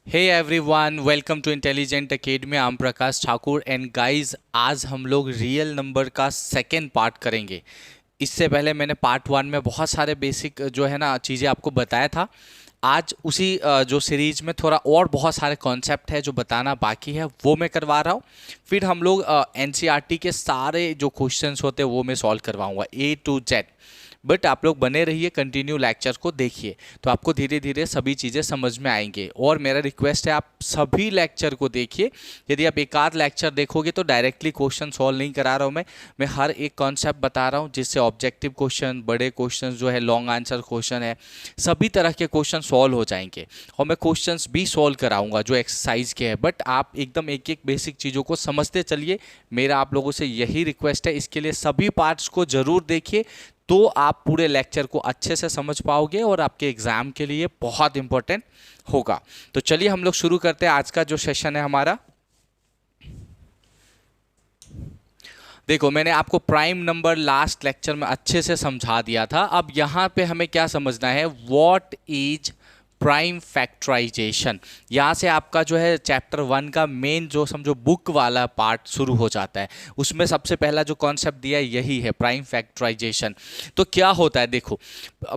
Hey everyone, welcome to intelligent academy. I am Prakash Thakur and guys, आज हम लोग real number का सेकेंड पार्ट करेंगे। इससे पहले मैंने पार्ट वन में बहुत सारे बेसिक जो है ना चीज़ें आपको बताया था। आज उसी जो सीरीज में थोड़ा और बहुत सारे कॉन्सेप्ट है जो बताना बाकी है, वो मैं करवा रहा हूँ। फिर हम लोग एनसीईआरटी के सारे जो क्वेश्चंस होते हैं वो मैं सॉल्व करवाऊँगा A to Z। बट आप लोग बने रहिए, कंटिन्यू लेक्चर को देखिए, तो आपको धीरे धीरे सभी चीज़ें समझ में आएंगे। और मेरा रिक्वेस्ट है आप सभी लेक्चर को देखिए। यदि आप एक आध लेक्चर देखोगे तो डायरेक्टली क्वेश्चन सॉल्व नहीं करा रहा हूँ मैं हर एक कॉन्सेप्ट बता रहा हूँ, जिससे ऑब्जेक्टिव क्वेश्चन, बड़े क्वेश्चन जो है, लॉन्ग आंसर क्वेश्चन है, सभी तरह के क्वेश्चन सॉल्व हो जाएंगे। और मैं क्वेश्चंस भी सॉल्व कराऊंगा जो एक्सरसाइज के हैं। बट आप एकदम एक एक बेसिक चीज़ों को समझते चलिए, मेरा आप लोगों से यही रिक्वेस्ट है। इसके लिए सभी पार्ट्स को ज़रूर देखिए, तो आप पूरे लेक्चर को अच्छे से समझ पाओगे और आपके एग्जाम के लिए बहुत इंपॉर्टेंट होगा। तो चलिए हम लोग शुरू करते हैं आज का जो सेशन है हमारा। देखो, मैंने आपको प्राइम नंबर लास्ट लेक्चर में अच्छे से समझा दिया था। अब यहाँ पे हमें क्या समझना है, व्हाट इज प्राइम फैक्टराइजेशन। यहाँ से आपका जो है चैप्टर वन का मेन जो समझो बुक वाला पार्ट शुरू हो जाता है। उसमें सबसे पहला जो कॉन्सेप्ट दिया है यही है, प्राइम फैक्टराइजेशन। तो क्या होता है, देखो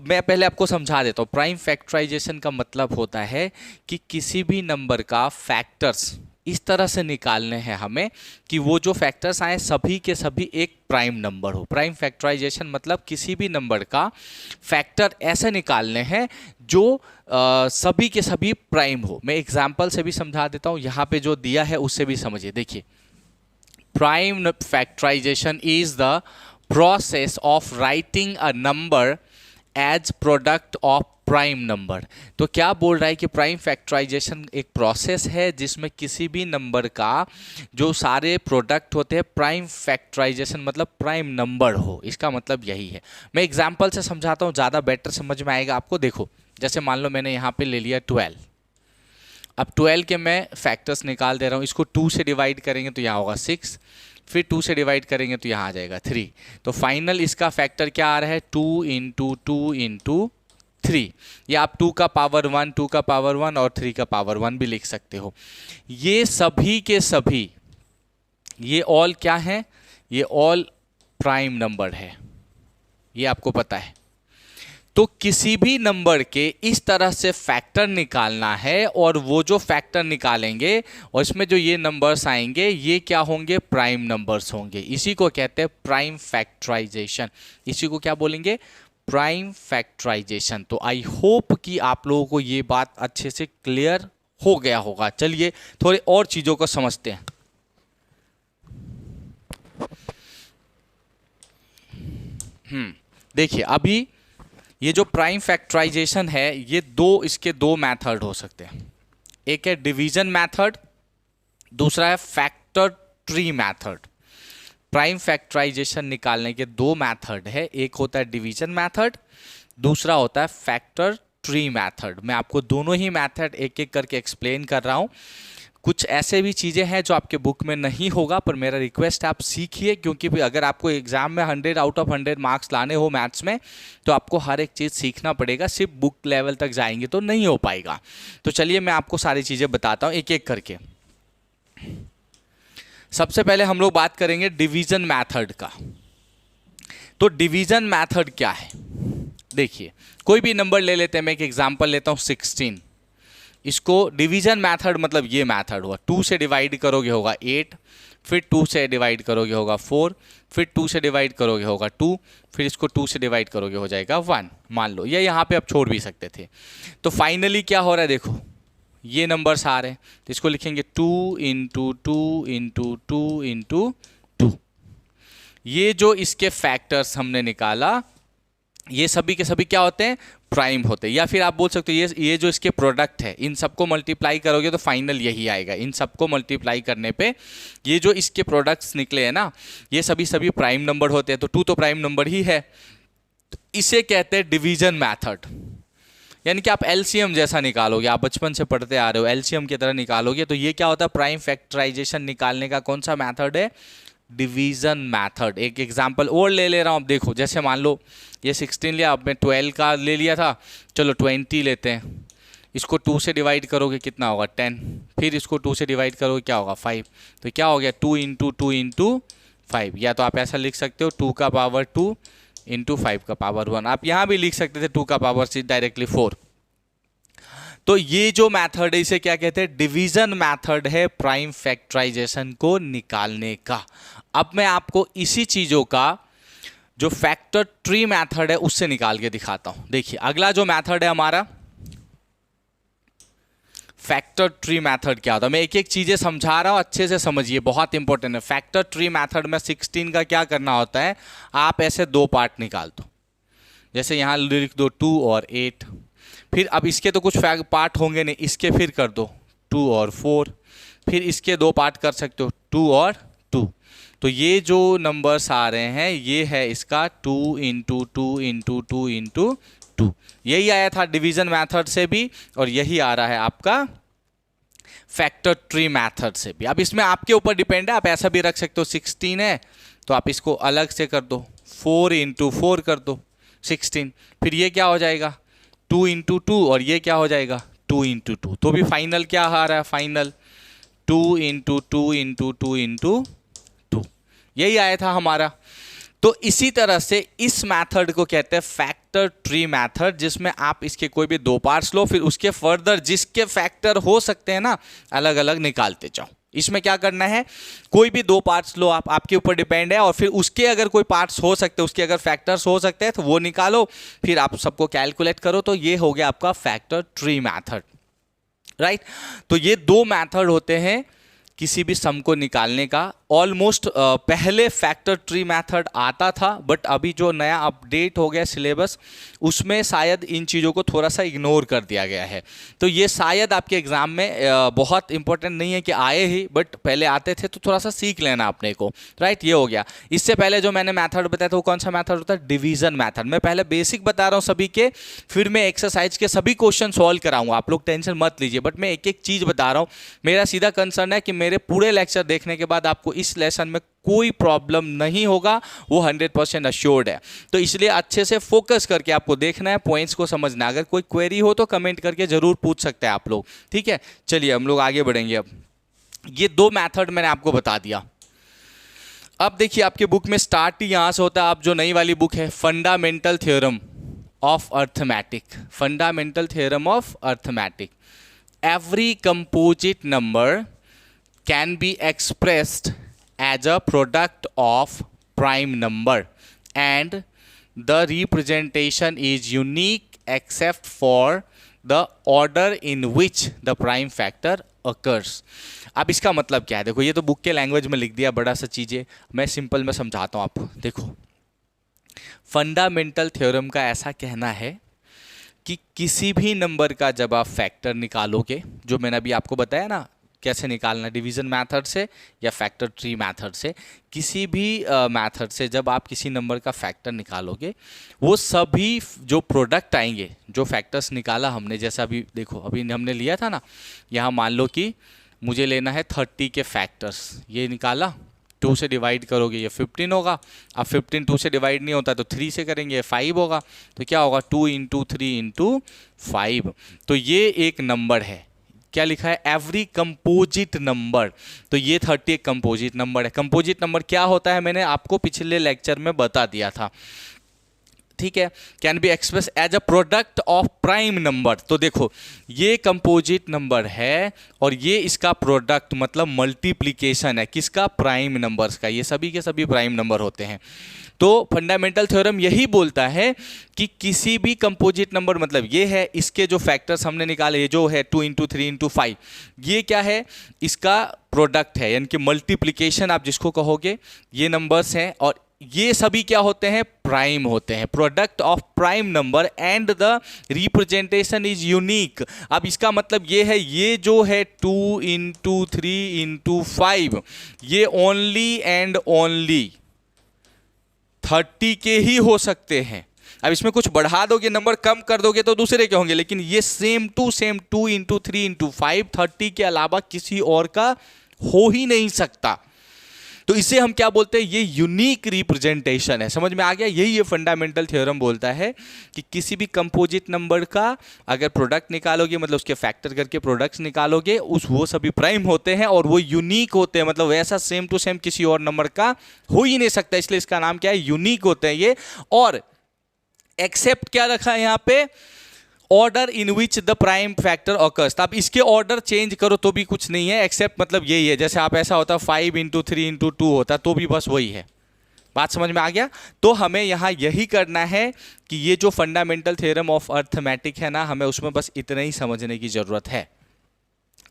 मैं पहले आपको समझा देता हूँ। प्राइम फैक्टराइजेशन का मतलब होता है कि किसी भी नंबर का फैक्टर्स इस तरह से निकालने हैं हमें कि वो जो फैक्टर्स आए सभी के सभी एक प्राइम नंबर हो। प्राइम फैक्टराइजेशन मतलब किसी भी नंबर का फैक्टर ऐसे निकालने हैं जो सभी के सभी प्राइम हो। मैं एग्जांपल से भी समझा देता हूँ, यहाँ पे जो दिया है उससे भी समझिए। देखिए, prime factorisation is the process of writing a number as product of prime number. तो क्या बोल रहा है कि प्राइम फैक्टराइजेशन एक प्रोसेस है जिसमें किसी भी नंबर का जो सारे प्रोडक्ट होते हैं, प्राइम फैक्टराइजेशन मतलब प्राइम नंबर हो। इसका मतलब यही है। मैं एग्जांपल से समझाता हूँ, ज़्यादा बेटर समझ में आएगा आपको। देखो, जैसे मान लो मैंने यहाँ पे ले लिया 12। अब 12 के मैं फैक्टर्स निकाल दे रहा हूँ। इसको 2 से डिवाइड करेंगे तो यहाँ होगा 6, फिर 2 से डिवाइड करेंगे तो यहाँ आ जाएगा 3। तो फाइनल इसका फैक्टर क्या आ रहा है, 2 इंटू 2 इंटू 3। या आप 2 का पावर 1, 2 का पावर 1 और 3 का पावर 1 भी लिख सकते हो। ये सभी के सभी, ये ऑल क्या है, ये ऑल प्राइम नंबर है, ये आपको पता है। तो किसी भी नंबर के इस तरह से फैक्टर निकालना है, और वो जो फैक्टर निकालेंगे और इसमें जो ये नंबर्स आएंगे ये क्या होंगे, प्राइम नंबर्स होंगे। इसी को कहते हैं प्राइम फैक्टराइजेशन। इसी को क्या बोलेंगे, प्राइम फैक्टराइजेशन। तो आई होप कि आप लोगों को ये बात अच्छे से क्लियर हो गया होगा। चलिए थोड़ी और चीजों को समझते हैं। देखिए, अभी ये जो प्राइम फैक्टराइजेशन है, ये इसके दो मेथड हो सकते हैं। एक है डिवीजन मेथड, दूसरा है factor tree method. Prime factorisation निकालने के दो मेथड है, एक होता है डिवीजन मेथड, दूसरा होता है फैक्टर ट्री मेथड। मैं आपको दोनों ही मेथड एक एक करके एक्सप्लेन कर रहा हूँ। कुछ ऐसे भी चीज़ें हैं जो आपके बुक में नहीं होगा, पर मेरा रिक्वेस्ट है आप सीखिए, क्योंकि अगर आपको एग्जाम में 100 आउट ऑफ 100 मार्क्स लाने हो मैथ्स में, तो आपको हर एक चीज़ सीखना पड़ेगा। सिर्फ बुक लेवल तक जाएंगे तो नहीं हो पाएगा। तो चलिए मैं आपको सारी चीज़ें बताता हूँ एक एक करके। सबसे पहले हम लोग बात करेंगे डिवीजन मैथड का। तो डिवीजन मैथड क्या है, देखिए कोई भी नंबर ले लेते हैं। मैं एक एग्जांपल लेता हूँ 16। इसको डिवीजन मेथड मतलब ये मेथड हुआ, 2 से डिवाइड करोगे होगा 8, फिर 2 से डिवाइड करोगे होगा 4, फिर 2 से डिवाइड करोगे होगा 2, फिर इसको 2 से डिवाइड करोगे हो जाएगा 1, मान लो। या यहाँ पे आप छोड़ भी सकते थे। तो फाइनली क्या हो रहा है, देखो ये नंबर्स आ रहे हैं, तो इसको लिखेंगे 2 इंटू 2 इंटू 2 इंटू 2। ये जो इसके फैक्टर्स हमने निकाला, ये सभी के सभी क्या होते हैं, प्राइम होते हैं। या फिर आप बोल सकते हो ये जो इसके प्रोडक्ट है, इन सबको मल्टीप्लाई करोगे तो फाइनल यही आएगा। इन सबको मल्टीप्लाई करने पे ये जो इसके प्रोडक्ट्स निकले हैं ना, ये सभी सभी प्राइम नंबर होते हैं। तो 2 तो प्राइम नंबर ही है, तो इसे कहते हैं डिवीजन मैथड। यानी कि आप एलसीएम जैसा निकालोगे, आप बचपन से पढ़ते आ रहे हो, एलसीएम की तरह निकालोगे। तो ये क्या होता है, प्राइम फैक्टराइजेशन निकालने का कौन सा मैथड है, डिवीजन मैथड। एक एग्जांपल और ले ले रहा हूँ। अब देखो, जैसे मान लो ये 16 लिया, अब मैं 12 का ले लिया था, चलो 20 लेते हैं। इसको 2 से डिवाइड करोगे कितना होगा 10, फिर इसको 2 से डिवाइड करोगे क्या होगा 5, तो क्या हो गया 2 इंटू 2 इंटू 5, या तो आप ऐसा लिख सकते हो 2 का पावर 2 इंटू 5 का पावर 1, आप यहाँ भी लिख सकते थे 2 का पावर 6 डायरेक्टली 4। तो ये जो मेथड है इसे क्या कहते हैं, डिवीजन मेथड है प्राइम फैक्टराइजेशन को निकालने का। अब मैं आपको इसी चीजों का जो फैक्टर ट्री मेथड है उससे निकाल के दिखाता हूं। देखिए अगला जो मेथड है हमारा फैक्टर ट्री मेथड क्या होता है, मैं एक एक चीजें समझा रहा हूं, अच्छे से समझिए, बहुत इंपॉर्टेंट है। फैक्टर ट्री मेथड में 16 का क्या करना होता है, आप ऐसे दो पार्ट निकाल दो, जैसे यहां लिख दो 2 और 8, फिर अब इसके तो कुछ पार्ट होंगे नहीं, इसके फिर कर दो 2 और 4, फिर इसके दो पार्ट कर सकते हो 2 और 2। तो ये जो नंबर्स आ रहे हैं ये है इसका 2 इंटू 2 इंटू 2 इंटू 2, यही आया था डिवीजन मेथड से भी और यही आ रहा है आपका फैक्टर ट्री मेथड से भी। अब इसमें आपके ऊपर डिपेंड है, आप ऐसा भी रख सकते हो 16 है तो आप इसको अलग से कर दो, 4 इंटू 4 कर दो 16, फिर ये क्या हो जाएगा 2 इंटू 2 और ये क्या हो जाएगा 2 इंटू 2, तो भी फाइनल क्या आ रहा है, फाइनल 2 इंटू 2 इंटू 2 इंटू 2, यही आया था हमारा। तो इसी तरह से इस मेथड को कहते हैं फैक्टर ट्री मेथड, जिसमें आप इसके कोई भी दो पार्ट्स लो, फिर उसके फर्दर जिसके फैक्टर हो सकते हैं ना अलग अलग निकालते जाओ। इसमें क्या करना है, कोई भी दो पार्ट्स लो आप, आपके ऊपर डिपेंड है, और फिर उसके अगर कोई पार्ट्स हो सकते हैं, उसके अगर फैक्टर्स हो सकते हैं तो वो निकालो, फिर आप सबको कैलकुलेट करो, तो ये हो गया आपका फैक्टर ट्री मेथड, राइट। तो ये दो मेथड होते हैं किसी भी सम को निकालने का। ऑलमोस्ट पहले फैक्टर ट्री मेथड आता था, बट अभी जो नया अपडेट हो गया सिलेबस उसमें शायद इन चीज़ों को थोड़ा सा इग्नोर कर दिया गया है। तो ये शायद आपके एग्जाम में बहुत इंपॉर्टेंट नहीं है कि आए ही, बट पहले आते थे तो थोड़ा सा सीख लेना अपने को, राइट। ये हो गया। इससे पहले जो मैंने मेथड बताया था वो कौन सा मेथड होता है, डिवीजन मेथड। मैं पहले बेसिक बता रहा हूँ सभी के, फिर मैं एक्सरसाइज के सभी क्वेश्चन सॉल्व कराऊंगा, आप लोग टेंशन मत लीजिए, बट मैं एक एक चीज़ बता रहा हूँ। मेरा सीधा कंसर्न है कि मेरे पूरे लेक्चर देखने के बाद आपको इस लेसन में कोई प्रॉब्लम नहीं होगा, वो 100% अश्योर्ड है। तो इसलिए अच्छे से फोकस करके आपको देखना है, पॉइंट्स को समझना। अगर कोई क्वेरी हो तो कमेंट करके जरूर पूछ सकते हैं आप लोग, ठीक है। चलिए हम लोग आगे बढ़ेंगे। अब ये दो मेथड मैंने आपको बता दिया। अब देखिए आपके बुक में स्टार्ट ही यहां से होता है। आप जो नई वाली बुक है fundamental theorem of arithmetic, fundamental theorem of arithmetic, every composite number can be expressed as a product of prime number and the representation is unique except for the order in which the prime factor occurs। अब इसका मतलब क्या है, देखो ये तो book के language में लिख दिया बड़ा सा चीज़ें, मैं सिंपल में समझाता हूँ आपको। देखो फंडामेंटल थ्योरम का ऐसा कहना है कि किसी भी नंबर का जब आप फैक्टर निकालोगे, जो मैंने अभी आपको बताया ना कैसे निकालना, डिवीजन मेथड से या फैक्टर ट्री मेथड से, किसी भी मेथड से जब आप किसी नंबर का फैक्टर निकालोगे, वो सभी जो प्रोडक्ट आएंगे, जो फैक्टर्स निकाला हमने, जैसे अभी देखो अभी हमने लिया था ना, यहाँ मान लो कि मुझे लेना है 30 के फैक्टर्स, ये निकाला, 2 से डिवाइड करोगे ये 15 होगा। अब 15 2 से डिवाइड नहीं होता तो 3 से करेंगे 5 होगा, तो क्या होगा 2 इंटू 3 इंटू 5। तो ये एक नंबर है, क्या लिखा है, एवरी कंपोजिट नंबर। तो ये 30 एक कंपोजिट नंबर है। कंपोजिट नंबर क्या होता है मैंने आपको पिछले लेक्चर में बता दिया था, ठीक है। Can be express as a product of prime number. तो देखो ये कंपोजिट नंबर है और ये इसका प्रोडक्ट मतलब मल्टीप्लिकेशन है किसका, प्राइम नंबर्स का। ये सभी के सभी प्राइम नंबर होते हैं। तो फंडामेंटल थ्योरम यही बोलता है कि किसी भी कंपोजिट नंबर, मतलब ये है, इसके जो फैक्टर्स हमने निकाले, ये जो है 2 इंटू 3 इंटू 5, ये क्या है, इसका प्रोडक्ट है, यानी कि मल्टीप्लिकेशन आप जिसको कहोगे, ये नंबर्स हैं और ये सभी क्या होते हैं, प्राइम होते हैं, product of prime number and the representation is unique. अब इसका मतलब ये है, ये जो है 2 इंटू 3 इंटू 5, ये ओनली एंड ओनली 30 के ही हो सकते हैं। अब इसमें कुछ बढ़ा दोगे, नंबर कम कर दोगे तो दूसरे के होंगे, लेकिन ये same to same 2 into 3 into 5 30 के अलावा किसी और का हो ही नहीं सकता। तो इसे हम क्या बोलते हैं, ये यूनिक रिप्रेजेंटेशन है। समझ में आ गया? यही ये फंडामेंटल थ्योरम बोलता है कि किसी भी कंपोजिट नंबर का अगर प्रोडक्ट निकालोगे, मतलब उसके फैक्टर करके प्रोडक्ट्स निकालोगे, वो सभी प्राइम होते हैं और वो यूनिक होते हैं। मतलब वैसा सेम टू सेम किसी और नंबर का हो ही नहीं सकता, इसलिए इसका नाम क्या है, यूनिक होते हैं ये। और एक्सेप्ट क्या रखा है यहाँ पे, order in which the prime factor occurs. आप इसके ऑर्डर चेंज करो तो भी कुछ नहीं है, एक्सेप्ट मतलब यही है। जैसे आप ऐसा होता 5 × 3 × 2 होता तो भी बस वही है। बात समझ में आ गया? तो हमें यहाँ यही करना है कि ये जो फंडामेंटल थ्योरम ऑफ अर्थमेटिक है ना, हमें उसमें बस इतना ही समझने की जरूरत है।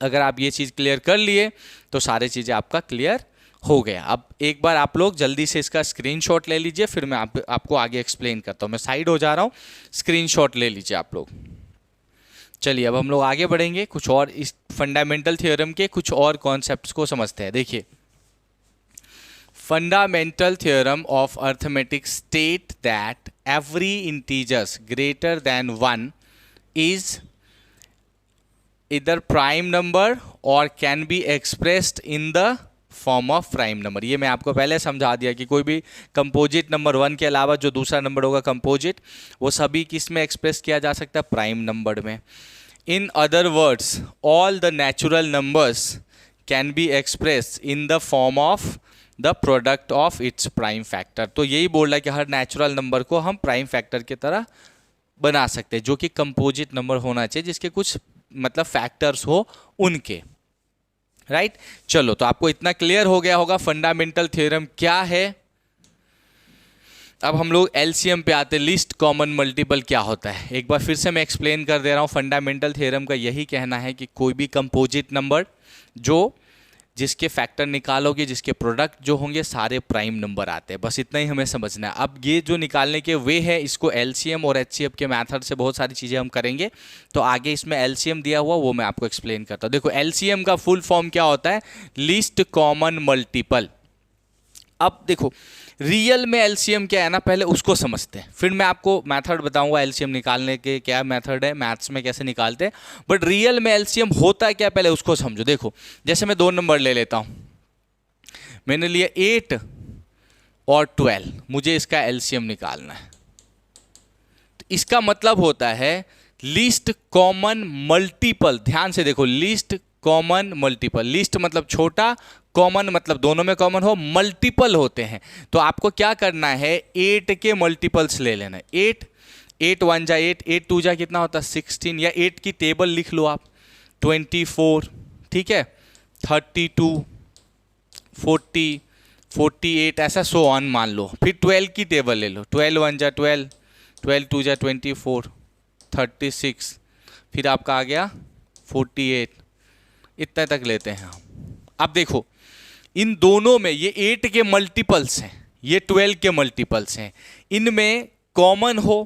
अगर आप ये चीज़ क्लियर कर लिए तो सारी चीज़ें आपका क्लियर हो गया। अब एक बार आप लोग जल्दी से इसका स्क्रीनशॉट ले लीजिए, फिर मैं आपको आगे एक्सप्लेन करता हूँ। मैं साइड हो जा रहा हूँ, स्क्रीनशॉट ले लीजिए आप लोग। चलिए अब हम लोग आगे बढ़ेंगे, कुछ और इस फंडामेंटल थ्योरम के कुछ और कॉन्सेप्ट्स को समझते हैं। देखिए, fundamental theorem of arithmetic state that every integers greater than 1 is इधर प्राइम नंबर और can be expressed in the form of prime number. ये मैं आपको पहले समझा दिया कि कोई भी कंपोजिट नंबर 1 के अलावा जो दूसरा नंबर होगा कंपोजिट, वो सभी किस में एक्सप्रेस किया जा सकता है, प्राइम नंबर में। In other words, all the natural numbers can be express in the form of the product of its prime factor. तो यही बोल रहा है कि हर नेचुरल नंबर को हम प्राइम फैक्टर की तरह बना सकते हैं, जो कि कंपोजिट नंबर होना चाहिए, जिसके कुछ मतलब फैक्टर्स हो उनके, राइट। चलो, तो आपको इतना क्लियर हो गया होगा फंडामेंटल थ्योरम क्या है। अब हम लोग एलसीएम पे आते हैं, लिस्ट कॉमन मल्टीपल क्या होता है। एक बार फिर से मैं एक्सप्लेन कर दे रहा हूँ। फंडामेंटल थ्योरम का यही कहना है कि कोई भी कंपोजिट नंबर जो जिसके फैक्टर निकालोगे, जिसके प्रोडक्ट जो होंगे, सारे प्राइम नंबर आते हैं। बस इतना ही हमें समझना है। अब ये जो निकालने के वे है, इसको एलसीएम और एचसीएफ के मेथड से बहुत सारी चीज़ें हम करेंगे। तो आगे इसमें एलसीएम दिया हुआ वो मैं आपको एक्सप्लेन करता हूँ। देखो, एलसीएम का फुल फॉर्म क्या होता है, लिस्ट कॉमन मल्टीपल। अब देखो, रियल में एलसीएम क्या है ना, पहले उसको समझते हैं, फिर मैं आपको मेथड बताऊंगा एलसीएम निकालने के क्या मेथड है, मैथ्स में कैसे निकालते हैं। बट रियल में एलसीएम होता है क्या, पहले उसको समझो। देखो, जैसे मैं 2 नंबर ले लेता हूं, मैंने लिया 8 और 12, मुझे इसका एलसीएम निकालना है। तो इसका मतलब होता है लिस्ट कॉमन मल्टीपल। ध्यान से देखो, लिस्ट कॉमन मल्टीपल। लिस्ट मतलब छोटा, कॉमन मतलब दोनों में कॉमन हो, मल्टीपल होते हैं। तो आपको क्या करना है, 8 के मल्टीपल्स ले लेना है। 8 1 जा 8, 8 2 जा कितना होता है 16, या 8 की टेबल लिख लो आप, 24, ठीक है, 32, 40, 48, ऐसा सो ऑन मान लो। फिर 12 की टेबल ले लो, 12 1 जा 12, 12 2 जा 24, 36, फिर आपका आ गया 48, इतना तक लेते हैं हम। अब देखो, इन दोनों में ये 8 के मल्टीपल्स हैं, ये 12 के मल्टीपल्स हैं। इनमें कॉमन हो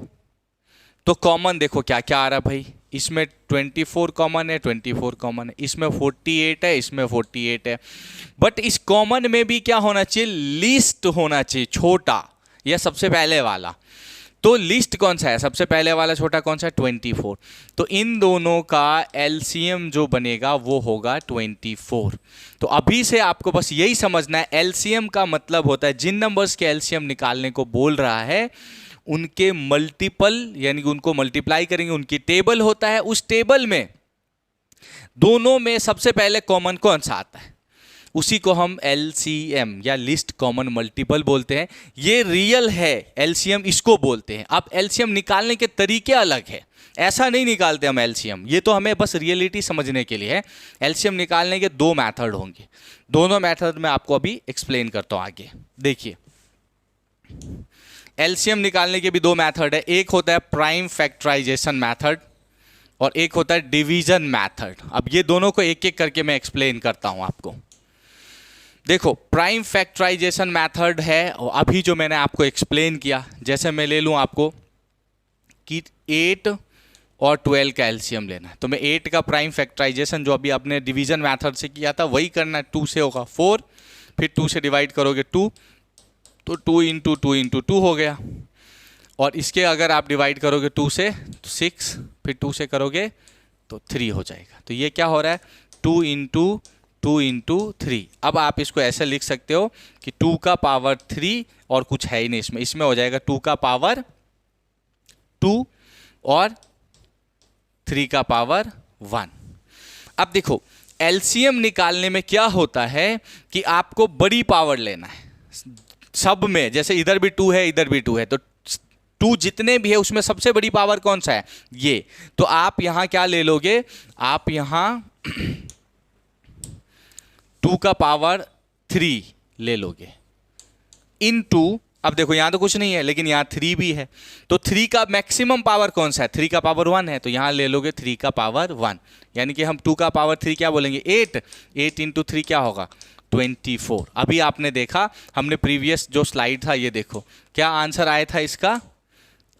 तो कॉमन देखो क्या क्या आ रहा है भाई, इसमें 24 कॉमन है, 24 कॉमन है, इसमें 48 है, इसमें 48 है। बट इस कॉमन में भी क्या होना चाहिए, लिस्ट होना चाहिए, छोटा या सबसे पहले वाला। तो लिस्ट कौन सा है, सबसे पहले वाला छोटा कौन सा है, 24। तो इन दोनों का एलसीएम जो बनेगा वो होगा 24। तो अभी से आपको बस यही समझना है, एलसीएम का मतलब होता है जिन नंबर्स के एलसीएम निकालने को बोल रहा है उनके मल्टीपल, यानी कि उनको मल्टीप्लाई करेंगे, उनकी टेबल होता है, उस टेबल में दोनों में सबसे पहले कॉमन कौन सा आता है, उसी को हम एलसीएम या लिस्ट कॉमन मल्टीपल बोलते हैं। ये रियल है, एलसीएम इसको बोलते हैं। अब एलसीएम निकालने के तरीके अलग है, ऐसा नहीं निकालते हम एलसीएम, ये तो हमें बस रियलिटी समझने के लिए है। एलसीएम निकालने के 2 मेथड होंगे, दोनों मेथड मैं आपको अभी एक्सप्लेन करता हूँ आगे। देखिए, एलसीएम निकालने के भी 2 मेथड है, एक होता है प्राइम फैक्टराइजेशन मेथड और एक होता है डिवीजन मेथड। अब ये दोनों को एक एक करके मैं एक्सप्लेन करता हूं आपको। देखो, प्राइम फैक्टराइजेशन मेथड है, और अभी जो मैंने आपको एक्सप्लेन किया, जैसे मैं ले लूं आपको कि 8 और 12 का एलसीएम लेना है, तो मैं 8 का प्राइम फैक्टराइजेशन जो अभी आपने डिवीजन मेथड से किया था वही करना है। 2 से होगा 4, फिर 2 से डिवाइड करोगे 2, तो 2 × 2 × 2 हो गया। और इसके अगर आप डिवाइड करोगे 2 से तो 6, फिर 2 से करोगे तो 3 हो जाएगा। तो ये क्या हो रहा है, 2 × 2 इंटू 3। अब आप इसको ऐसे लिख सकते हो कि 2 का पावर 3 और कुछ है ही नहीं इसमें, इसमें हो जाएगा 2 का पावर 2 और 3 का पावर 1। अब देखो एलसीएम निकालने में क्या होता है कि आपको बड़ी पावर लेना है सब में, जैसे इधर भी 2 है इधर भी 2 है, तो 2 जितने भी है उसमें सबसे बड़ी पावर कौन सा है, ये। तो आप यहां क्या ले लोगे, आप यहां 2 का पावर 3 ले लोगे इनटू, अब देखो यहां तो कुछ नहीं है लेकिन यहां 3 भी है, तो 3 का मैक्सिमम पावर कौन सा है, 3 का पावर 1 है, तो यहां ले लोगे 3 का पावर 1, यानी कि हम 2 का पावर 3 क्या बोलेंगे, 8 इंटू 3 क्या होगा 24। अभी आपने देखा हमने प्रीवियस जो स्लाइड था, ये देखो क्या आंसर आया था, इसका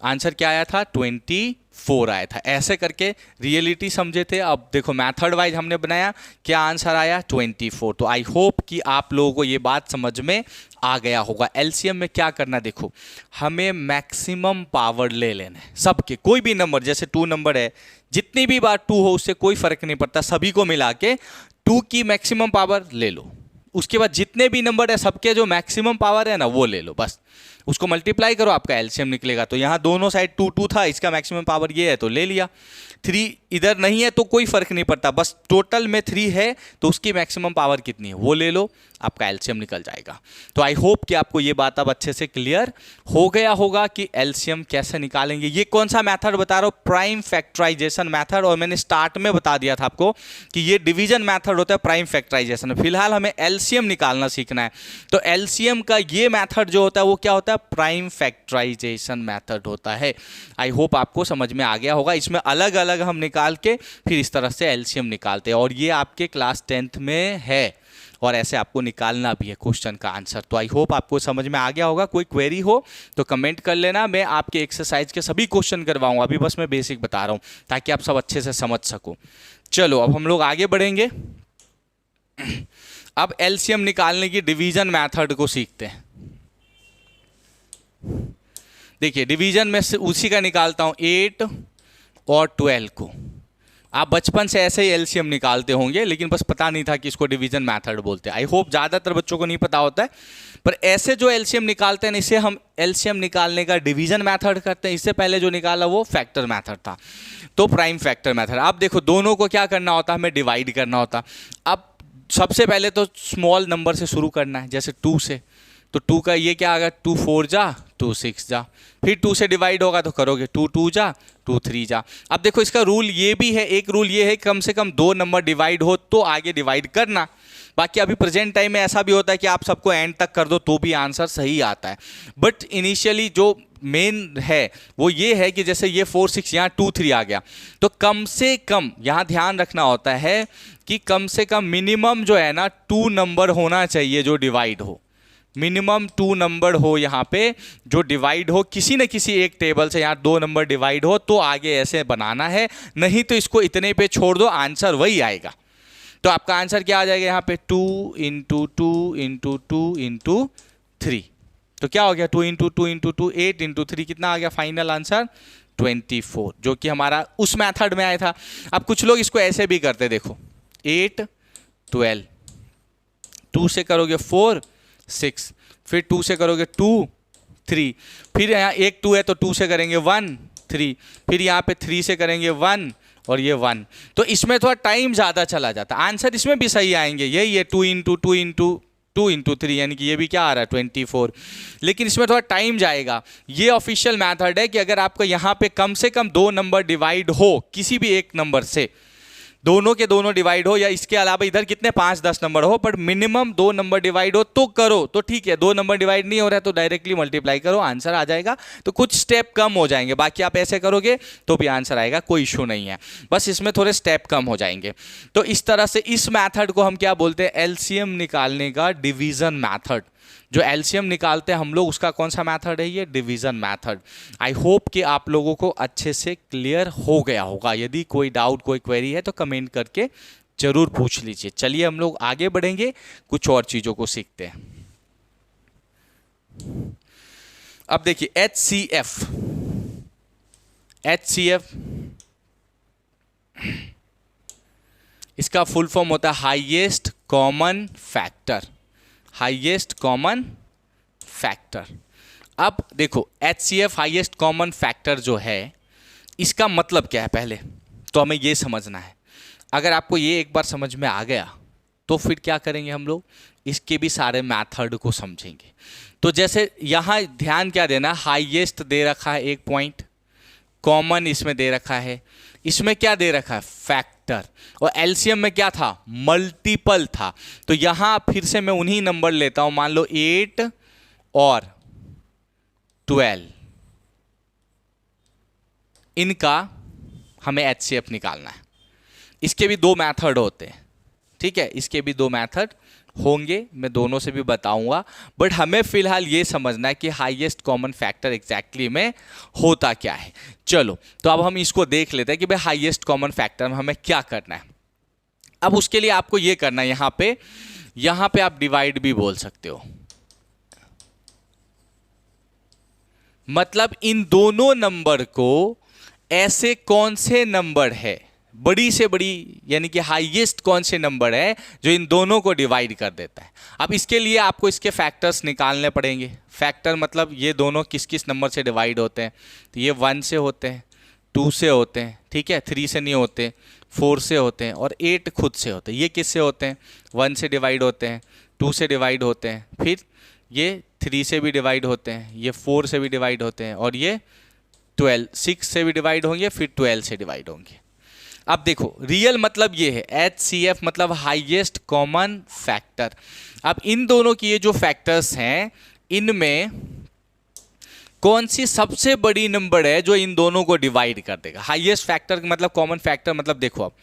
आंसर क्या आया था 24 आया था। ऐसे करके रियलिटी समझे थे। अब देखो मेथड वाइज हमने बनाया, क्या आंसर आया 24। तो आई होप कि आप लोगों को ये बात समझ में आ गया होगा। एलसीएम में क्या करना, देखो हमें मैक्सिमम पावर ले लेना है सबके, कोई भी नंबर, जैसे 2 नंबर है, जितनी भी बार 2 हो उससे कोई फर्क नहीं पड़ता, सभी को मिला के 2 की मैक्सिमम पावर ले लो। उसके बाद जितने भी नंबर है सबके जो मैक्सिमम पावर है ना वो ले लो, बस उसको मल्टीप्लाई करो, आपका एलसीएम निकलेगा। तो यहाँ दोनों साइड 2 2 था, इसका मैक्सिमम पावर ये है तो ले लिया। 3 इधर नहीं है तो कोई फर्क नहीं पड़ता, बस टोटल में 3 है तो उसकी मैक्सिमम पावर कितनी है वो ले लो, आपका एलसीएम निकल जाएगा। तो आई होप कि आपको ये बात अब अच्छे से क्लियर हो गया होगा कि एलसीएम कैसे निकालेंगे। ये कौन सा मेथड बता रहा हूँ, प्राइम फैक्टराइजेशन मेथड, और मैंने स्टार्ट में बता दिया था आपको कि ये डिवीजन मेथड होता है प्राइम फैक्टराइजेशन में। फिलहाल हमें एलसीएम निकालना सीखना है, तो एलसीएम का ये मेथड जो होता है वो क्या होता है, प्राइम फैक्टराइजेशन मेथड होता है। आई होप आपको समझ में आ गया होगा। इसमें अलग अलग हम निकाल के फिर इस तरह से एलसीएम निकालते हैं, और ये आपके क्लास 10th में है और ऐसे आपको निकालना भी है क्वेश्चन का आंसर। तो आई होप आपको समझ में आ गया होगा। कोई क्वेरी हो तो कमेंट कर लेना, मैं आपके एक्सरसाइज के सभी क्वेश्चन करवाऊंगा। अभी बस मैं बेसिक बता रहा हूं ताकि आप सब अच्छे से समझ सको। चलो अब हम लोग आगे बढ़ेंगे। अब एलसीएम निकालने की डिवीजन मेथड को सीखते हैं। देखिए डिवीजन में से उसी का निकालता हूं 8 और 12 को। आप बचपन से ऐसे ही एलसीएम निकालते होंगे, लेकिन बस पता नहीं था कि इसको डिवीजन मेथड बोलते हैं। आई होप ज़्यादातर बच्चों को नहीं पता होता है, पर ऐसे जो एलसीएम निकालते हैं इसे हम एलसीएम निकालने का डिवीजन मेथड करते हैं। इससे पहले जो निकाला वो फैक्टर मेथड था, तो प्राइम फैक्टर मेथड। अब देखो दोनों को क्या करना होता है, हमें डिवाइड करना होता। अब सबसे पहले तो स्मॉल नंबर से शुरू करना है, जैसे 2 से, तो 2 का ये क्या आ गया, 2 4 जा 2 6 जा, फिर 2 से डिवाइड होगा तो करोगे 2 2 जा 2 3 जा। अब देखो इसका रूल ये भी है, एक रूल ये है कम से कम 2 नंबर डिवाइड हो तो आगे डिवाइड करना। बाकी अभी प्रेजेंट टाइम में ऐसा भी होता है कि आप सबको एंड तक कर दो तो भी आंसर सही आता है, बट इनिशियली जो मेन है वो ये है कि जैसे ये 4 6 यहाँ 2 3 आ गया, तो कम से कम यहाँ ध्यान रखना होता है कि कम से कम मिनिमम जो है ना 2 नंबर होना चाहिए जो डिवाइड हो। मिनिमम 2 नंबर हो यहाँ पे जो डिवाइड हो किसी न किसी एक टेबल से। यहाँ 2 नंबर डिवाइड हो तो आगे ऐसे बनाना है, नहीं तो इसको इतने पे छोड़ दो, आंसर वही आएगा। तो आपका आंसर क्या आ जाएगा यहाँ पे 2 इंटू 2 इंटू 2 इंटू 3, तो क्या हो गया 2 इंटू 2 इंटू 2 8 इंटू 3 कितना आ गया फाइनल आंसर 24, जो कि हमारा उस मेथड में आया था। अब कुछ लोग इसको ऐसे भी करते, देखो 8 12, 2 से करोगे 4 6, फिर 2 से करोगे 2 3, फिर यहाँ एक 2 है तो 2 से करेंगे 1 3, फिर यहाँ पे 3 से करेंगे 1 और ये 1। तो इसमें थोड़ा टाइम ज़्यादा चला जाता। आंसर इसमें भी सही आएंगे, यही है 2 इंटू 2 इंटू 2 इंटू 3, यानी कि ये भी क्या आ रहा है 24, लेकिन इसमें थोड़ा टाइम जाएगा। ये ऑफिशियल मेथड है कि अगर आपको यहाँ पे कम से कम 2 नंबर डिवाइड हो किसी भी एक नंबर से, दोनों के दोनों डिवाइड हो या इसके अलावा इधर कितने 5-10 नंबर हो, पर मिनिमम 2 नंबर डिवाइड हो तो करो, तो ठीक है। 2 नंबर डिवाइड नहीं हो रहा है तो डायरेक्टली मल्टीप्लाई करो, आंसर आ जाएगा। तो कुछ स्टेप कम हो जाएंगे, बाकी आप ऐसे करोगे तो भी आंसर आएगा, कोई इशू नहीं है, बस इसमें थोड़े स्टेप कम हो जाएंगे। तो इस तरह से इस मैथड को हम क्या बोलते हैं, एलसीएम निकालने का डिवीजन मैथड। जो एलसीएम निकालते हैं हम लोग उसका कौन सा मेथड है, ये डिवीजन मेथड। आई होप कि आप लोगों को अच्छे से क्लियर हो गया होगा। यदि कोई डाउट कोई क्वेरी है तो कमेंट करके जरूर पूछ लीजिए। चलिए हम लोग आगे बढ़ेंगे, कुछ और चीजों को सीखते हैं। अब देखिए HCF इसका फुल फॉर्म होता है highest common factor, highest common factor. अब देखो HCF हाईएस्ट कॉमन फैक्टर जो है इसका मतलब क्या है पहले तो हमें ये समझना है। अगर आपको ये एक बार समझ में आ गया तो फिर क्या करेंगे हम लोग, इसके भी सारे मेथड को समझेंगे। तो जैसे यहाँ ध्यान क्या देना, हाईएस्ट दे रखा है एक पॉइंट, कॉमन इसमें दे रखा है, इसमें क्या दे रखा है फैक्टर, और एलसीएम में क्या था मल्टीपल था। तो यहाँ फिर से मैं उन्हीं नंबर लेता हूं, मान लो 8 और 12, इनका हमें HCF निकालना है। इसके भी दो मेथड होते हैं, ठीक है, इसके भी दो मेथड होंगे, मैं दोनों से भी बताऊंगा, बट हमें फिलहाल ये समझना है कि हाईएस्ट कॉमन फैक्टर एग्जैक्टली में होता क्या है। चलो तो अब हम इसको देख लेते हैं कि भाई हाईएस्ट कॉमन फैक्टर में हमें क्या करना है। अब उसके लिए आपको ये करना है, यहां पे आप डिवाइड भी बोल सकते हो, मतलब इन दोनों नंबर को ऐसे कौन से नंबर है, बड़ी से बड़ी यानी कि हाईएस्ट कौन से नंबर है जो इन दोनों को डिवाइड कर देता है। अब इसके लिए आपको इसके फैक्टर्स निकालने पड़ेंगे। फैक्टर मतलब ये दोनों किस किस नंबर से डिवाइड होते हैं, तो ये 1 से होते हैं, 2 से होते हैं, ठीक है, 3 से नहीं होते, 4 से होते हैं, और 8 खुद से होते हैं। ये किससे होते हैं, 1 से डिवाइड होते हैं, 2 से डिवाइड होते हैं, फिर ये 3 से भी डिवाइड होते हैं, ये 4 से भी डिवाइड होते हैं, और ये 6 से भी डिवाइड होंगे, फिर 12 से डिवाइड होंगे। अब देखो रियल मतलब ये है, HCF मतलब हाईएस्ट कॉमन फैक्टर। अब इन दोनों की ये जो फैक्टर्स हैं इनमें कौन सी सबसे बड़ी नंबर है जो इन दोनों को डिवाइड कर देगा। हाईएस्ट फैक्टर मतलब कॉमन फैक्टर मतलब देखो अब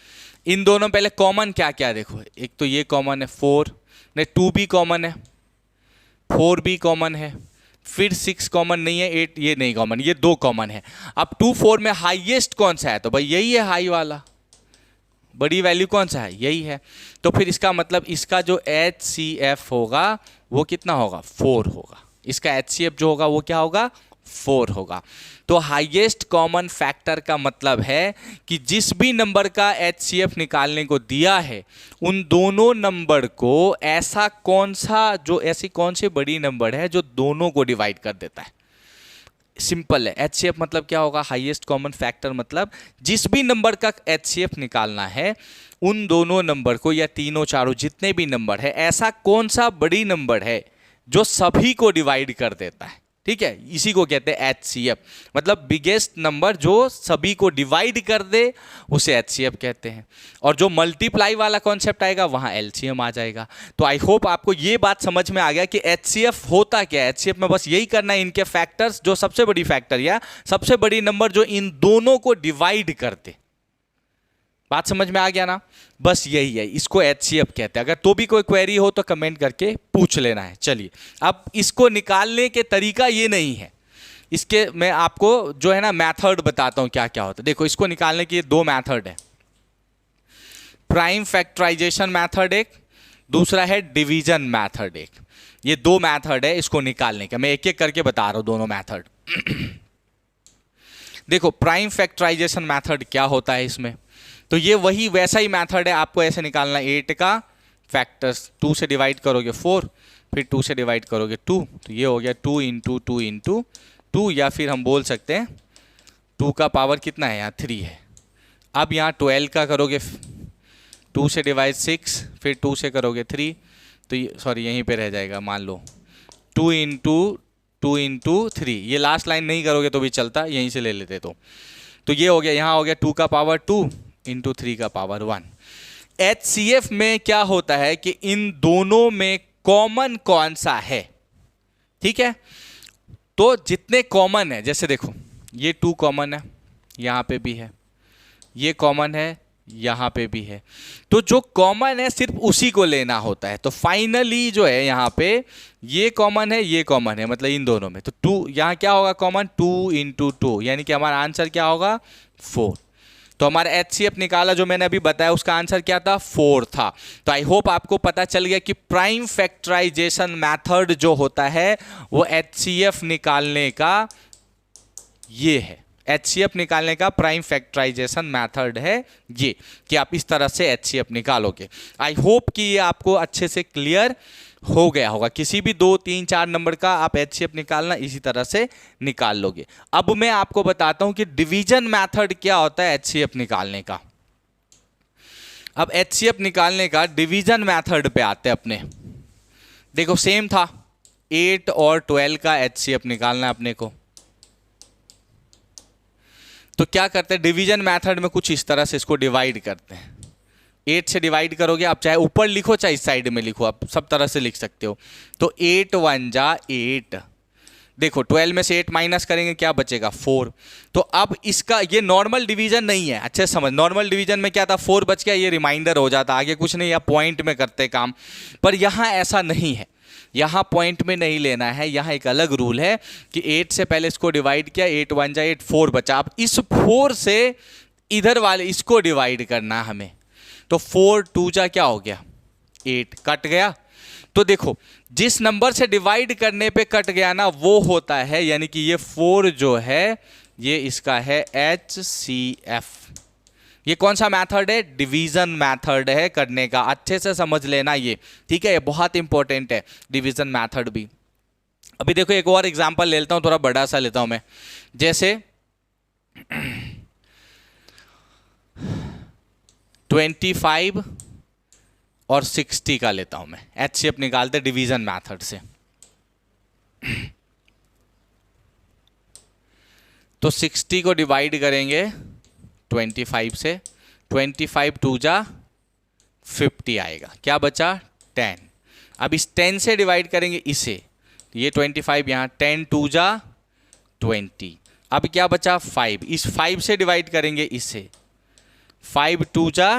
इन दोनों पहले कॉमन क्या क्या देखो, एक तो ये कॉमन है 4, नहीं 2 भी कॉमन है, 4 भी कॉमन है, फिर 6 कॉमन नहीं है, 8 ये नहीं कॉमन, ये 2 कॉमन है। अब 2 4 में हाईएस्ट कौन सा है, तो भाई यही है हाई वाला, बड़ी वैल्यू कौन सा है, यही है। तो फिर इसका मतलब इसका जो HCF होगा वो कितना होगा, 4 होगा। इसका HCF जो होगा वो क्या होगा, 4 होगा। तो हाईएस्ट कॉमन फैक्टर का मतलब है कि जिस भी नंबर का HCF निकालने को दिया है उन दोनों नंबर को ऐसा कौन सा, जो ऐसी कौन सी बड़ी नंबर है जो दोनों को डिवाइड कर देता है। सिंपल है, HCF मतलब क्या होगा, हाईएस्ट कॉमन फैक्टर मतलब जिस भी नंबर का HCF निकालना है उन दोनों नंबर को या तीनों चारों जितने भी नंबर है ऐसा कौन सा बड़ी नंबर है जो सभी को डिवाइड कर देता है, ठीक है, इसी को कहते हैं HCF, मतलब बिगेस्ट नंबर जो सभी को डिवाइड कर दे उसे HCF कहते हैं। और जो मल्टीप्लाई वाला कॉन्सेप्ट आएगा वहां LCM आ जाएगा। तो आई होप आपको ये बात समझ में आ गया कि HCF होता क्या है। HCF में बस यही करना है, इनके फैक्टर्स जो सबसे बड़ी फैक्टर या सबसे बड़ी नंबर जो इन दोनों को डिवाइड करते, बात समझ में आ गया ना, बस यही है, इसको HCF कहते हैं। अगर तो भी कोई क्वेरी हो तो कमेंट करके पूछ लेना है। चलिए अब इसको निकालने के तरीका ये नहीं है, इसके मैं आपको जो है ना मेथड बताता हूं क्या क्या होता है। देखो इसको निकालने के 2 मेथड है, प्राइम फैक्टराइजेशन मेथड एक, दूसरा है डिवीजन मेथड एक। ये 2 मेथड है इसको निकालने का, मैं एक एक करके बता रहा हूं दोनों मेथड। देखो प्राइम फैक्टराइजेशन मेथड क्या होता है इसमें, तो ये वही वैसा ही मेथड है, आपको ऐसे निकालना 8 का फैक्टर्स 2 से डिवाइड करोगे 4, फिर 2 से डिवाइड करोगे 2, तो ये हो गया 2 इंटू 2 इंटू 2, या फिर हम बोल सकते हैं 2 का पावर कितना है यहाँ 3 है। अब यहाँ 12 का करोगे 2 से डिवाइड 6, फिर 2 से करोगे 3, तो ये सॉरी यहीं पे रह जाएगा, मान लो 2 इंटू 3, ये लास्ट लाइन नहीं करोगे तो भी चलता, यहीं से ले लेते तो ये हो गया, यहाँ हो गया 2 का पावर 2 इंटू 3 का पावर 1। HCF में क्या होता है कि इन दोनों में कॉमन कौन सा है, ठीक है, तो जितने कॉमन है, जैसे देखो ये 2 कॉमन है, यहां पे भी है, ये कॉमन है, यहां पे भी है, तो जो कॉमन है सिर्फ उसी को लेना होता है। तो फाइनली जो है यहां पे ये कॉमन है, ये कॉमन है, मतलब इन दोनों में, तो 2 यहां क्या होगा कॉमन, 2 इंटू 2, यानी कि हमारा आंसर क्या होगा 4। तो हमारा HCF निकाला जो मैंने अभी बताया उसका आंसर क्या था 4 था। तो आई होप आपको पता चल गया कि प्राइम फैक्टराइजेशन मेथड जो होता है वो HCF निकालने का ये है, HCF निकालने का प्राइम फैक्टराइजेशन मेथड है ये, कि आप इस तरह से HCF निकालोगे। आई होप कि ये आपको अच्छे से क्लियर हो गया होगा। किसी भी 2, 3, 4 नंबर का आप HCF निकालना इसी तरह से निकाल लोगे। अब मैं आपको बताता हूं कि डिवीजन मेथड क्या होता है HCF निकालने का। अब HCF निकालने का डिवीजन मेथड पे आते हैं अपने। देखो सेम था, 8 और 12 का HCF निकालना है अपने को। तो क्या करते हैं, डिवीजन मेथड में कुछ इस तरह से इसको डिवाइड करते हैं। 8 से डिवाइड करोगे, आप चाहे ऊपर लिखो चाहे इस साइड में लिखो, आप सब तरह से लिख सकते हो। तो 8 1 जा 8। देखो 12 में से 8 माइनस करेंगे, क्या बचेगा 4। तो अब इसका ये नॉर्मल डिवीजन नहीं है, अच्छे से समझ। नॉर्मल डिवीजन में क्या था, 4 बच गया, ये रिमाइंडर हो जाता, आगे कुछ नहीं, या पॉइंट में करते काम। पर यहाँ ऐसा नहीं है, यहाँ पॉइंट में नहीं लेना है। यहाँ एक अलग रूल है कि 8 से पहले इसको डिवाइड किया, 8 1 जा 8, 4 बचा। अब इस 4 से इधर वाले इसको डिवाइड करना हमें। तो 4 2 जा क्या हो गया 8, कट गया। तो देखो जिस नंबर से डिवाइड करने पे कट गया ना, वो होता है, यानी कि ये 4 जो है ये इसका है HCF। ये कौन सा मेथड है, डिवीजन मेथड है करने का। अच्छे से समझ लेना ये, ठीक है, ये बहुत इंपॉर्टेंट है डिवीजन मेथड भी। अभी देखो एक और एग्जांपल ले लेता हूं, थोड़ा बड़ा सा लेता हूं मैं। जैसे 25 और 60 का लेता हूं मैं। HCF निकालते डिवीजन मेथड से। तो 60 को डिवाइड करेंगे 25 से, 25 2 जा 50 आएगा, क्या बचा 10। अब इस 10 से डिवाइड करेंगे इसे, ये 25 यहाँ, 10 2 जा 20। अब क्या बचा 5, इस 5 से डिवाइड करेंगे इसे, 5 2 जा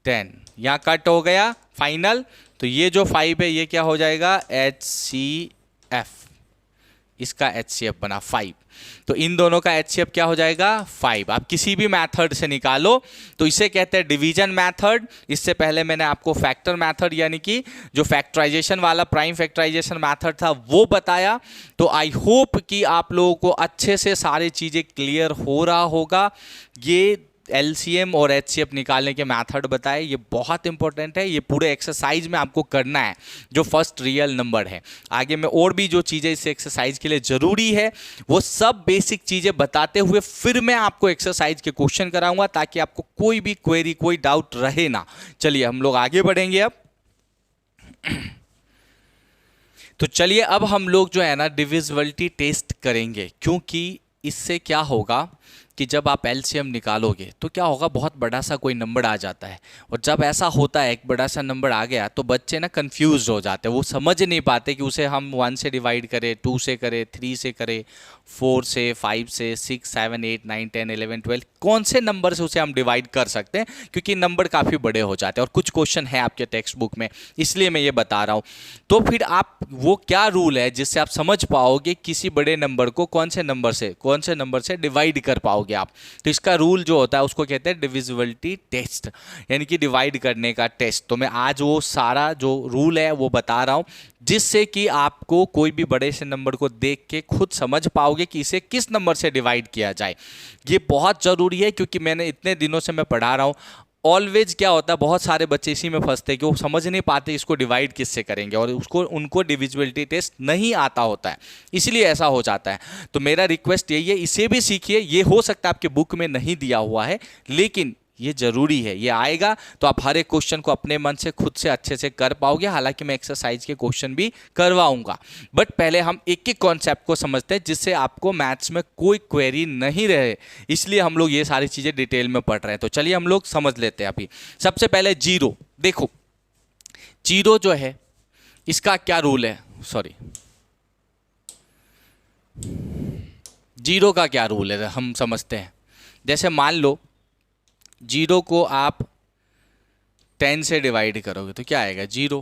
10, यहाँ कट हो गया फाइनल। तो ये जो 5 है ये क्या हो जाएगा HCF, इसका HCF बना 5। तो इन दोनों का HCF क्या हो जाएगा 5। आप किसी भी मेथड से निकालो तो इसे कहते हैं डिवीजन मेथड। इससे पहले मैंने आपको फैक्टर मेथड यानी कि जो फैक्टराइजेशन वाला प्राइम फैक्टराइजेशन मेथड था वो बताया। तो आई होप कि आप लोगों को अच्छे से सारी चीज़ें क्लियर हो रहा होगा। ये LCM और HCF निकालने के मेथड बताए, ये बहुत इंपॉर्टेंट है। ये पूरे एक्सरसाइज में आपको करना है जो फर्स्ट रियल नंबर है। आगे में और भी जो चीज़ें इस एक्सरसाइज के लिए ज़रूरी है वो सब बेसिक चीज़ें बताते हुए फिर मैं आपको एक्सरसाइज के क्वेश्चन कराऊंगा, ताकि आपको कोई भी क्वेरी कोई डाउट रहे ना। चलिए हम लोग आगे बढ़ेंगे अब। तो चलिए अब हम लोग जो है ना डिविजिबिलिटी टेस्ट करेंगे, क्योंकि इससे क्या होगा कि जब आप LCM निकालोगे तो क्या होगा, बहुत बड़ा सा कोई नंबर आ जाता है। और जब ऐसा होता है एक बड़ा सा नंबर आ गया तो बच्चे ना कंफ्यूज हो जाते हैं, वो समझ नहीं पाते कि उसे हम 1 से डिवाइड करें, 2 से करें, 3 से करें, 4 से, 5 से, 6 7 8 9 10 11 12 कौन से नंबर से उसे हम डिवाइड कर सकते हैं, क्योंकि नंबर काफ़ी बड़े हो जाते हैं और कुछ क्वेश्चन है आपके टेक्स्ट बुक में, इसलिए मैं ये बता रहा हूँ। तो फिर आप वो क्या रूल है जिससे आप समझ पाओगे किसी बड़े नंबर को कौन से नंबर से डिवाइड कर पाओगे आप। तो इसका रूल जो होता है उसको कहते हैं डिविजिबिलिटी टेस्ट, यानी कि डिवाइड करने का टेस्ट। तो मैं आज वो सारा जो रूल है वो बता रहा हूँ, जिससे कि आपको कोई भी बड़े से नंबर को देख के खुद समझ पाओगे कि इसे किस नंबर से डिवाइड किया जाए। ये बहुत ज़रूरी है, क्योंकि मैंने इतने दिनों से मैं पढ़ा रहा हूँ। ऑलवेज क्या होता है, बहुत सारे बच्चे इसी में फंसते हैं कि वो समझ नहीं पाते इसको डिवाइड किससे करेंगे, और उनको डिविजिबिलिटी टेस्ट नहीं आता होता है, इसलिए ऐसा हो जाता है। तो मेरा रिक्वेस्ट यही है, इसे भी सीखिए। ये हो सकता है आपके बुक में नहीं दिया हुआ है, लेकिन ये जरूरी है, ये आएगा तो आप हर एक क्वेश्चन को अपने मन से खुद से अच्छे से कर पाओगे। हालांकि मैं एक्सरसाइज के क्वेश्चन भी करवाऊंगा, बट पहले हम एक एक कॉन्सेप्ट को समझते हैं, जिससे आपको मैथ्स में कोई क्वेरी नहीं रहे। इसलिए हम लोग ये सारी चीज़ें डिटेल में पढ़ रहे हैं। तो चलिए हम लोग समझ लेते हैं। अभी सबसे पहले जीरो। देखो जीरो जो है इसका क्या रूल है, सॉरी जीरो का क्या रूल है हम समझते हैं। जैसे मान लो जीरो को आप 10 से डिवाइड करोगे तो क्या आएगा जीरो।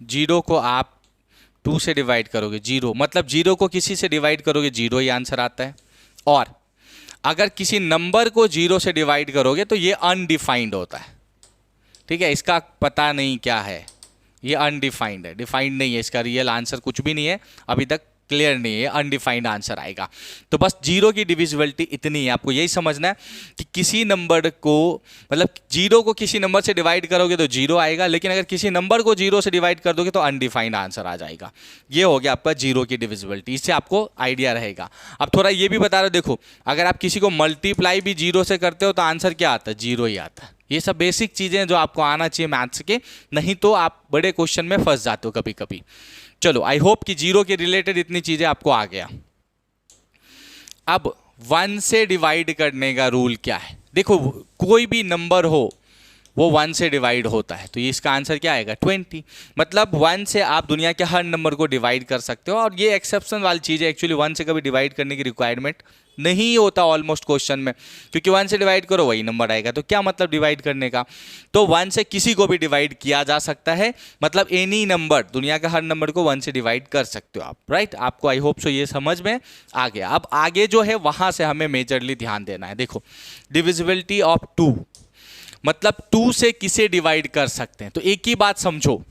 जीरो को आप 2 से डिवाइड करोगे जीरो, मतलब जीरो को किसी से डिवाइड करोगे जीरो ही आंसर आता है। और अगर किसी नंबर को जीरो से डिवाइड करोगे तो ये अनडिफाइंड होता है, ठीक है, इसका पता नहीं क्या है, ये अनडिफाइंड है, डिफाइंड नहीं है, इसका रियल आंसर कुछ भी नहीं है, अभी तक क्लियर नहीं है, अनडिफाइंड आंसर आएगा। तो बस जीरो की डिविजिबिलिटी इतनी है, आपको यही समझना है कि किसी नंबर को, मतलब जीरो को किसी नंबर से डिवाइड करोगे तो जीरो आएगा, लेकिन अगर किसी नंबर को जीरो से डिवाइड कर दोगे तो अनडिफाइंड आंसर आ जाएगा। ये हो गया आपका जीरो की डिविजिबिलिटी, इससे आपको आइडिया रहेगा। अब थोड़ा ये भी बता रहा हूं, देखो अगर आप किसी को मल्टीप्लाई भी जीरो से करते हो तो आंसर क्या आता है, जीरो ही आता है। ये सब बेसिक चीजें जो आपको आना चाहिए मैथ्स के, नहीं तो आप बड़े क्वेश्चन में फंस जाते हो कभी कभी। चलो, आई होप कि जीरो के रिलेटेड इतनी चीजें आपको आ गया। अब 1 से डिवाइड करने का रूल क्या है? देखो कोई भी नंबर हो वो 1 से डिवाइड होता है, तो ये इसका आंसर क्या आएगा, 20। मतलब 1 से आप दुनिया के हर नंबर को डिवाइड कर सकते हो, और ये एक्सेप्शन वाली चीज़ है। एक्चुअली 1 से कभी डिवाइड करने की रिक्वायरमेंट नहीं होता ऑलमोस्ट क्वेश्चन में, क्योंकि 1 से डिवाइड करो वही नंबर आएगा, तो क्या मतलब डिवाइड करने का। तो 1 से किसी को भी डिवाइड किया जा सकता है, मतलब एनी नंबर, दुनिया का हर नंबर को 1 से डिवाइड कर सकते हो आप, राइट। आपको आई होप सो ये समझ में आ गया। अब आगे जो है वहां से हमें मेजरली ध्यान देना है। देखो डिविजिबिलिटी ऑफ 2, मतलब 2 से किसे डिवाइड कर सकते हैं। तो एक ही बात समझो,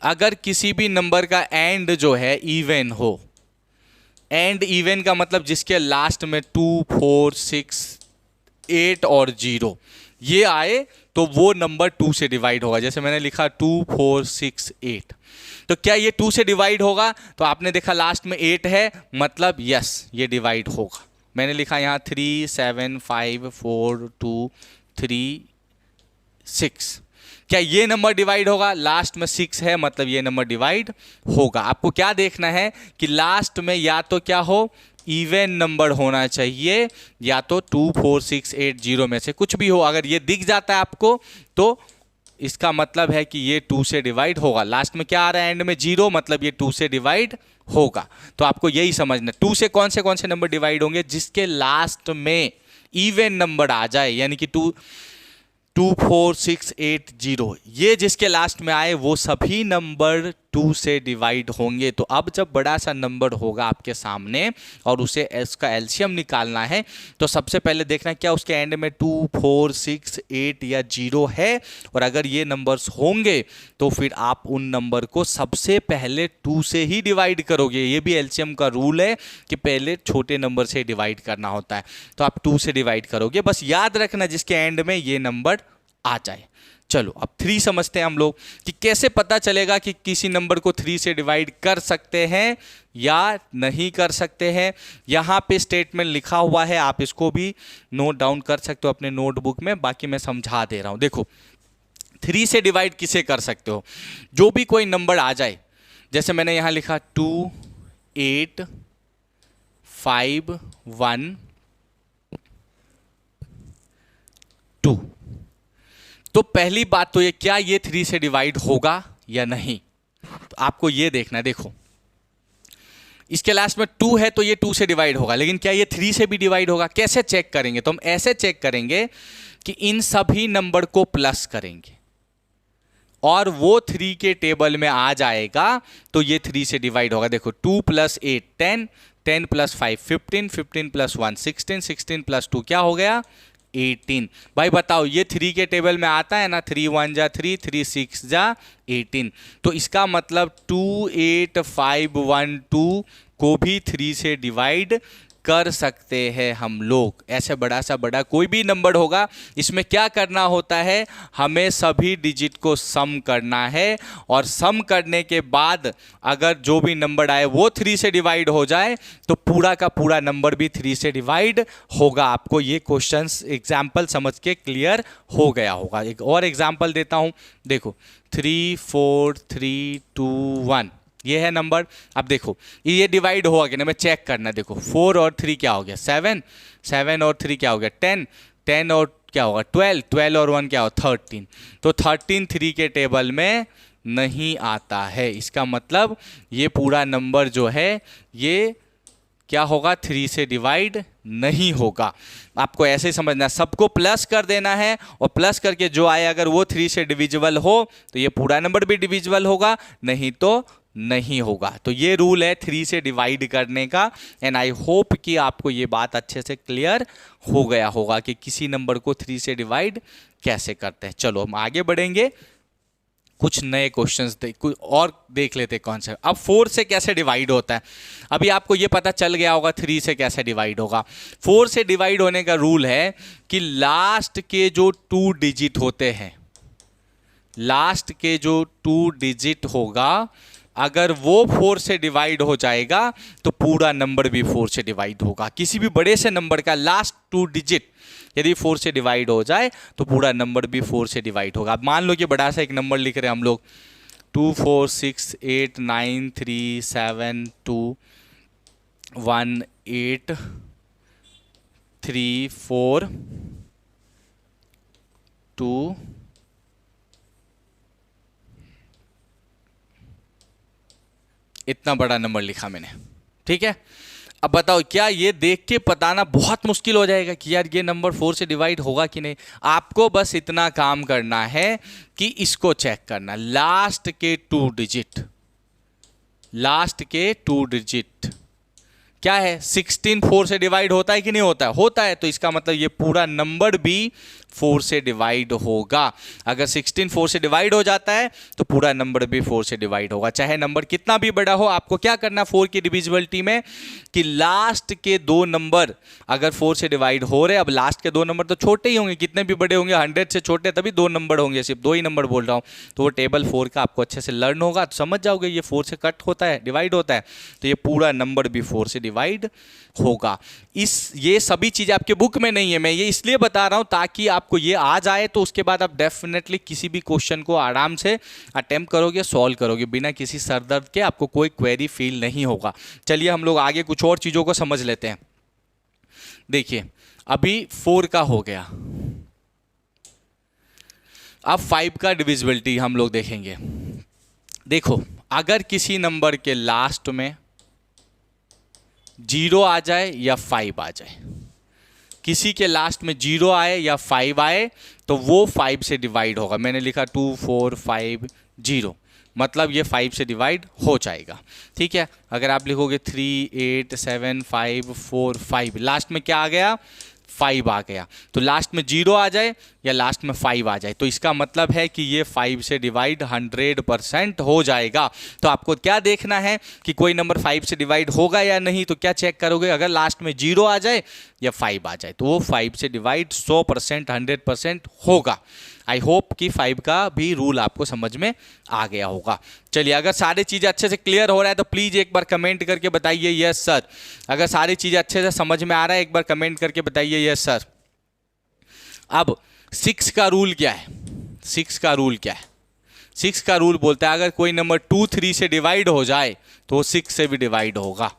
अगर किसी भी नंबर का एंड जो है इवन हो, एंड इवन का मतलब जिसके लास्ट में 2, 4, 6, 8 और 0 ये आए तो वो नंबर 2 से डिवाइड होगा। जैसे मैंने लिखा 2, 4, 6, 8, तो क्या ये 2 से डिवाइड होगा? तो आपने देखा लास्ट में 8 है, मतलब यस ये डिवाइड होगा। मैंने लिखा यहाँ 3, 7, 5, 4, 2, 3, 6, क्या ये नंबर डिवाइड होगा? लास्ट में 6 है, मतलब ये नंबर डिवाइड होगा। आपको क्या देखना है कि लास्ट में या तो क्या हो, इवन नंबर होना चाहिए, या तो 2, 4, 6, 8, 0 में से कुछ भी हो। अगर ये दिख जाता है आपको तो इसका मतलब है कि ये 2 से डिवाइड होगा। लास्ट में क्या आ रहा है, एंड में 0, मतलब ये 2 से डिवाइड होगा। तो आपको यही समझना, 2 से कौन से नंबर डिवाइड होंगे, जिसके लास्ट में इवन नंबर आ जाए, यानी कि 2, 4, 6, 8, 0, ये जिसके लास्ट में आए वो सभी नंबर 2 से डिवाइड होंगे। तो अब जब बड़ा सा नंबर होगा आपके सामने और उसे इसका एलसीएम निकालना है, तो सबसे पहले देखना क्या उसके एंड में 2, 4, 6, 8 या 0 है। और अगर ये नंबर्स होंगे तो फिर आप उन नंबर को सबसे पहले 2 से ही डिवाइड करोगे। ये भी एलसीएम का रूल है कि पहले छोटे नंबर से डिवाइड करना होता है, तो आप 2 से डिवाइड करोगे। बस याद रखना जिसके एंड में ये नंबर आ जाए। चलो अब 3 समझते हैं हम लोग कि कैसे पता चलेगा कि किसी नंबर को 3 से डिवाइड कर सकते हैं या नहीं कर सकते हैं। यहां पे स्टेटमेंट लिखा हुआ है, आप इसको भी नोट डाउन कर सकते हो अपने नोटबुक में, बाकी मैं समझा दे रहा हूं। देखो 3 से डिवाइड किसे कर सकते हो, जो भी कोई नंबर आ जाए। जैसे मैंने यहां लिखा 2, 8, 5, 1, 2। तो पहली बात तो ये, क्या ये 3 से डिवाइड होगा या नहीं, तो आपको ये देखना है। देखो इसके लास्ट में 2 है तो ये 2 से डिवाइड होगा, लेकिन क्या ये 3 से भी डिवाइड होगा? कैसे चेक करेंगे? तो हम ऐसे चेक करेंगे कि इन सभी नंबर को प्लस करेंगे और वो 3 के टेबल में आ जाएगा तो ये 3 से डिवाइड होगा। देखो 2 + 8 10, 10 + 5 15, 15 + 1 16, 16 + 2 क्या हो गया, 18। भाई बताओ ये 3 के टेबल में आता है ना, 3 1 जा 3, 3 6 जा 18। तो इसका मतलब 2 8 5 1 2 को भी 3 से डिवाइड कर सकते हैं हम लोग। ऐसे बड़ा सा बड़ा कोई भी नंबर होगा, इसमें क्या करना होता है, हमें सभी डिजिट को सम करना है, और सम करने के बाद अगर जो भी नंबर आए वो 3 से डिवाइड हो जाए तो पूरा का पूरा नंबर भी 3 से डिवाइड होगा। आपको ये क्वेश्चंस एग्जाम्पल समझ के क्लियर हो गया होगा। एक और एग्जाम्पल देता हूं, देखो 3 4 3 2 1 ये है नंबर। अब देखो ये डिवाइड हुआ कि ना, मैं चेक करना। देखो 4 और 3 क्या हो गया, 7, 7 और 3 क्या हो गया, 10, 10 और क्या होगा 12, 12 और 1 क्या होगा 13। तो 13 3 के टेबल में नहीं आता है। इसका मतलब ये पूरा नंबर जो है ये क्या होगा, 3 से डिवाइड नहीं होगा। आपको ऐसे ही समझना है, सबको प्लस कर देना है और प्लस करके जो आए अगर वो 3 से डिविजिबल हो तो ये पूरा नंबर भी डिविजिबल होगा, नहीं तो नहीं होगा। तो ये रूल है 3 से डिवाइड करने का। एंड आई होप कि आपको ये बात अच्छे से क्लियर हो गया होगा कि किसी नंबर को 3 से डिवाइड कैसे करते हैं। चलो हम आगे बढ़ेंगे। कुछ नए क्वेश्चंस कुछ और देख लेते कौन से। अब 4 से कैसे डिवाइड होता है, अभी आपको ये पता चल गया होगा 3 से कैसे डिवाइड होगा। 4 से डिवाइड होने का रूल है कि लास्ट के जो 2 डिजिट होते हैं, लास्ट के जो 2 डिजिट होगा, अगर वो 4 से डिवाइड हो जाएगा तो पूरा नंबर भी 4 से डिवाइड होगा। किसी भी बड़े से नंबर का लास्ट 2 डिजिट यदि 4 से डिवाइड हो जाए तो पूरा नंबर भी 4 से डिवाइड होगा। अब मान लो कि बड़ा सा एक नंबर लिख रहे हैं हम लोग 2 4 6 8 9 3 7 2 1 8 3 4 2 इतना बड़ा नंबर लिखा मैंने, ठीक है। अब बताओ क्या ये देख के बताना बहुत मुश्किल हो जाएगा कि यार ये नंबर 4 से डिवाइड होगा कि नहीं। आपको बस इतना काम करना है कि इसको चेक करना, लास्ट के 2 डिजिट, लास्ट के 2 डिजिट क्या है, 16 4 से डिवाइड होता है कि नहीं होता है, होता है। तो इसका मतलब ये पूरा नंबर भी 4 से डिवाइड होगा। अगर 16 4 से डिवाइड हो जाता है तो पूरा नंबर भी 4 से डिवाइड होगा, चाहे नंबर कितना भी बड़ा हो। आपको क्या करना 4 की डिविजिबिलिटी में कि लास्ट के 2 नंबर अगर 4 से डिवाइड हो रहे, अब लास्ट के 2 नंबर तो छोटे ही होंगे, कितने भी बड़े होंगे 100 से छोटे तभी 2 नंबर होंगे, सिर्फ 2 ही नंबर बोल रहा हूँ। तो वो टेबल 4 का आपको अच्छे से लर्न होगा तो समझ जाओगे ये 4 से कट होता है, डिवाइड होता है, तो ये पूरा नंबर भी 4 से डिवाइड होगा। ये सभी चीजें आपके बुक में नहीं है, मैं ये इसलिए बता रहा हूं ताकि आपको ये आ जाए, तो उसके बाद आप डेफिनेटली किसी भी क्वेश्चन को आराम से अटेम्प्ट करोगे, सॉल्व करोगे बिना किसी सरदर्द के, आपको कोई क्वेरी फील नहीं होगा। चलिए हम लोग आगे कुछ और चीजों को समझ लेते हैं। देखिए अभी 4 का हो गया, अब 5 का डिविजिबिलिटी हम लोग देखेंगे। देखो अगर किसी नंबर के लास्ट में 0 आ जाए या 5 आ जाए, किसी के लास्ट में 0 आए या 5 आए तो वो 5 से डिवाइड होगा। मैंने लिखा 2 4 5 0, मतलब ये 5 से डिवाइड हो जाएगा, ठीक है। अगर आप लिखोगे 3 8 7 5 4 5, लास्ट में क्या आ गया 5 आ गया, तो लास्ट में 0 आ जाए या लास्ट में 5 आ जाए तो इसका मतलब है कि ये 5 से डिवाइड 100% हो जाएगा। तो आपको क्या देखना है कि कोई नंबर 5 से डिवाइड होगा या नहीं, तो क्या चेक करोगे, अगर लास्ट में 0 आ जाए या 5 आ जाए तो वो 5 से डिवाइड 100% 100% होगा। आई होप कि 5 का भी रूल आपको समझ में आ गया होगा। चलिए अगर सारी चीज़ें अच्छे से क्लियर हो रहा है तो प्लीज़ एक बार कमेंट करके बताइए यस सर। अगर सारी चीज़ें अच्छे से समझ में आ रहा है एक बार कमेंट करके बताइए यस सर। अब 6 का रूल क्या है, 6 का रूल क्या है, 6 का रूल बोलता है अगर कोई नंबर 2 3 से डिवाइड हो जाए तो वो 6 से भी डिवाइड होगा।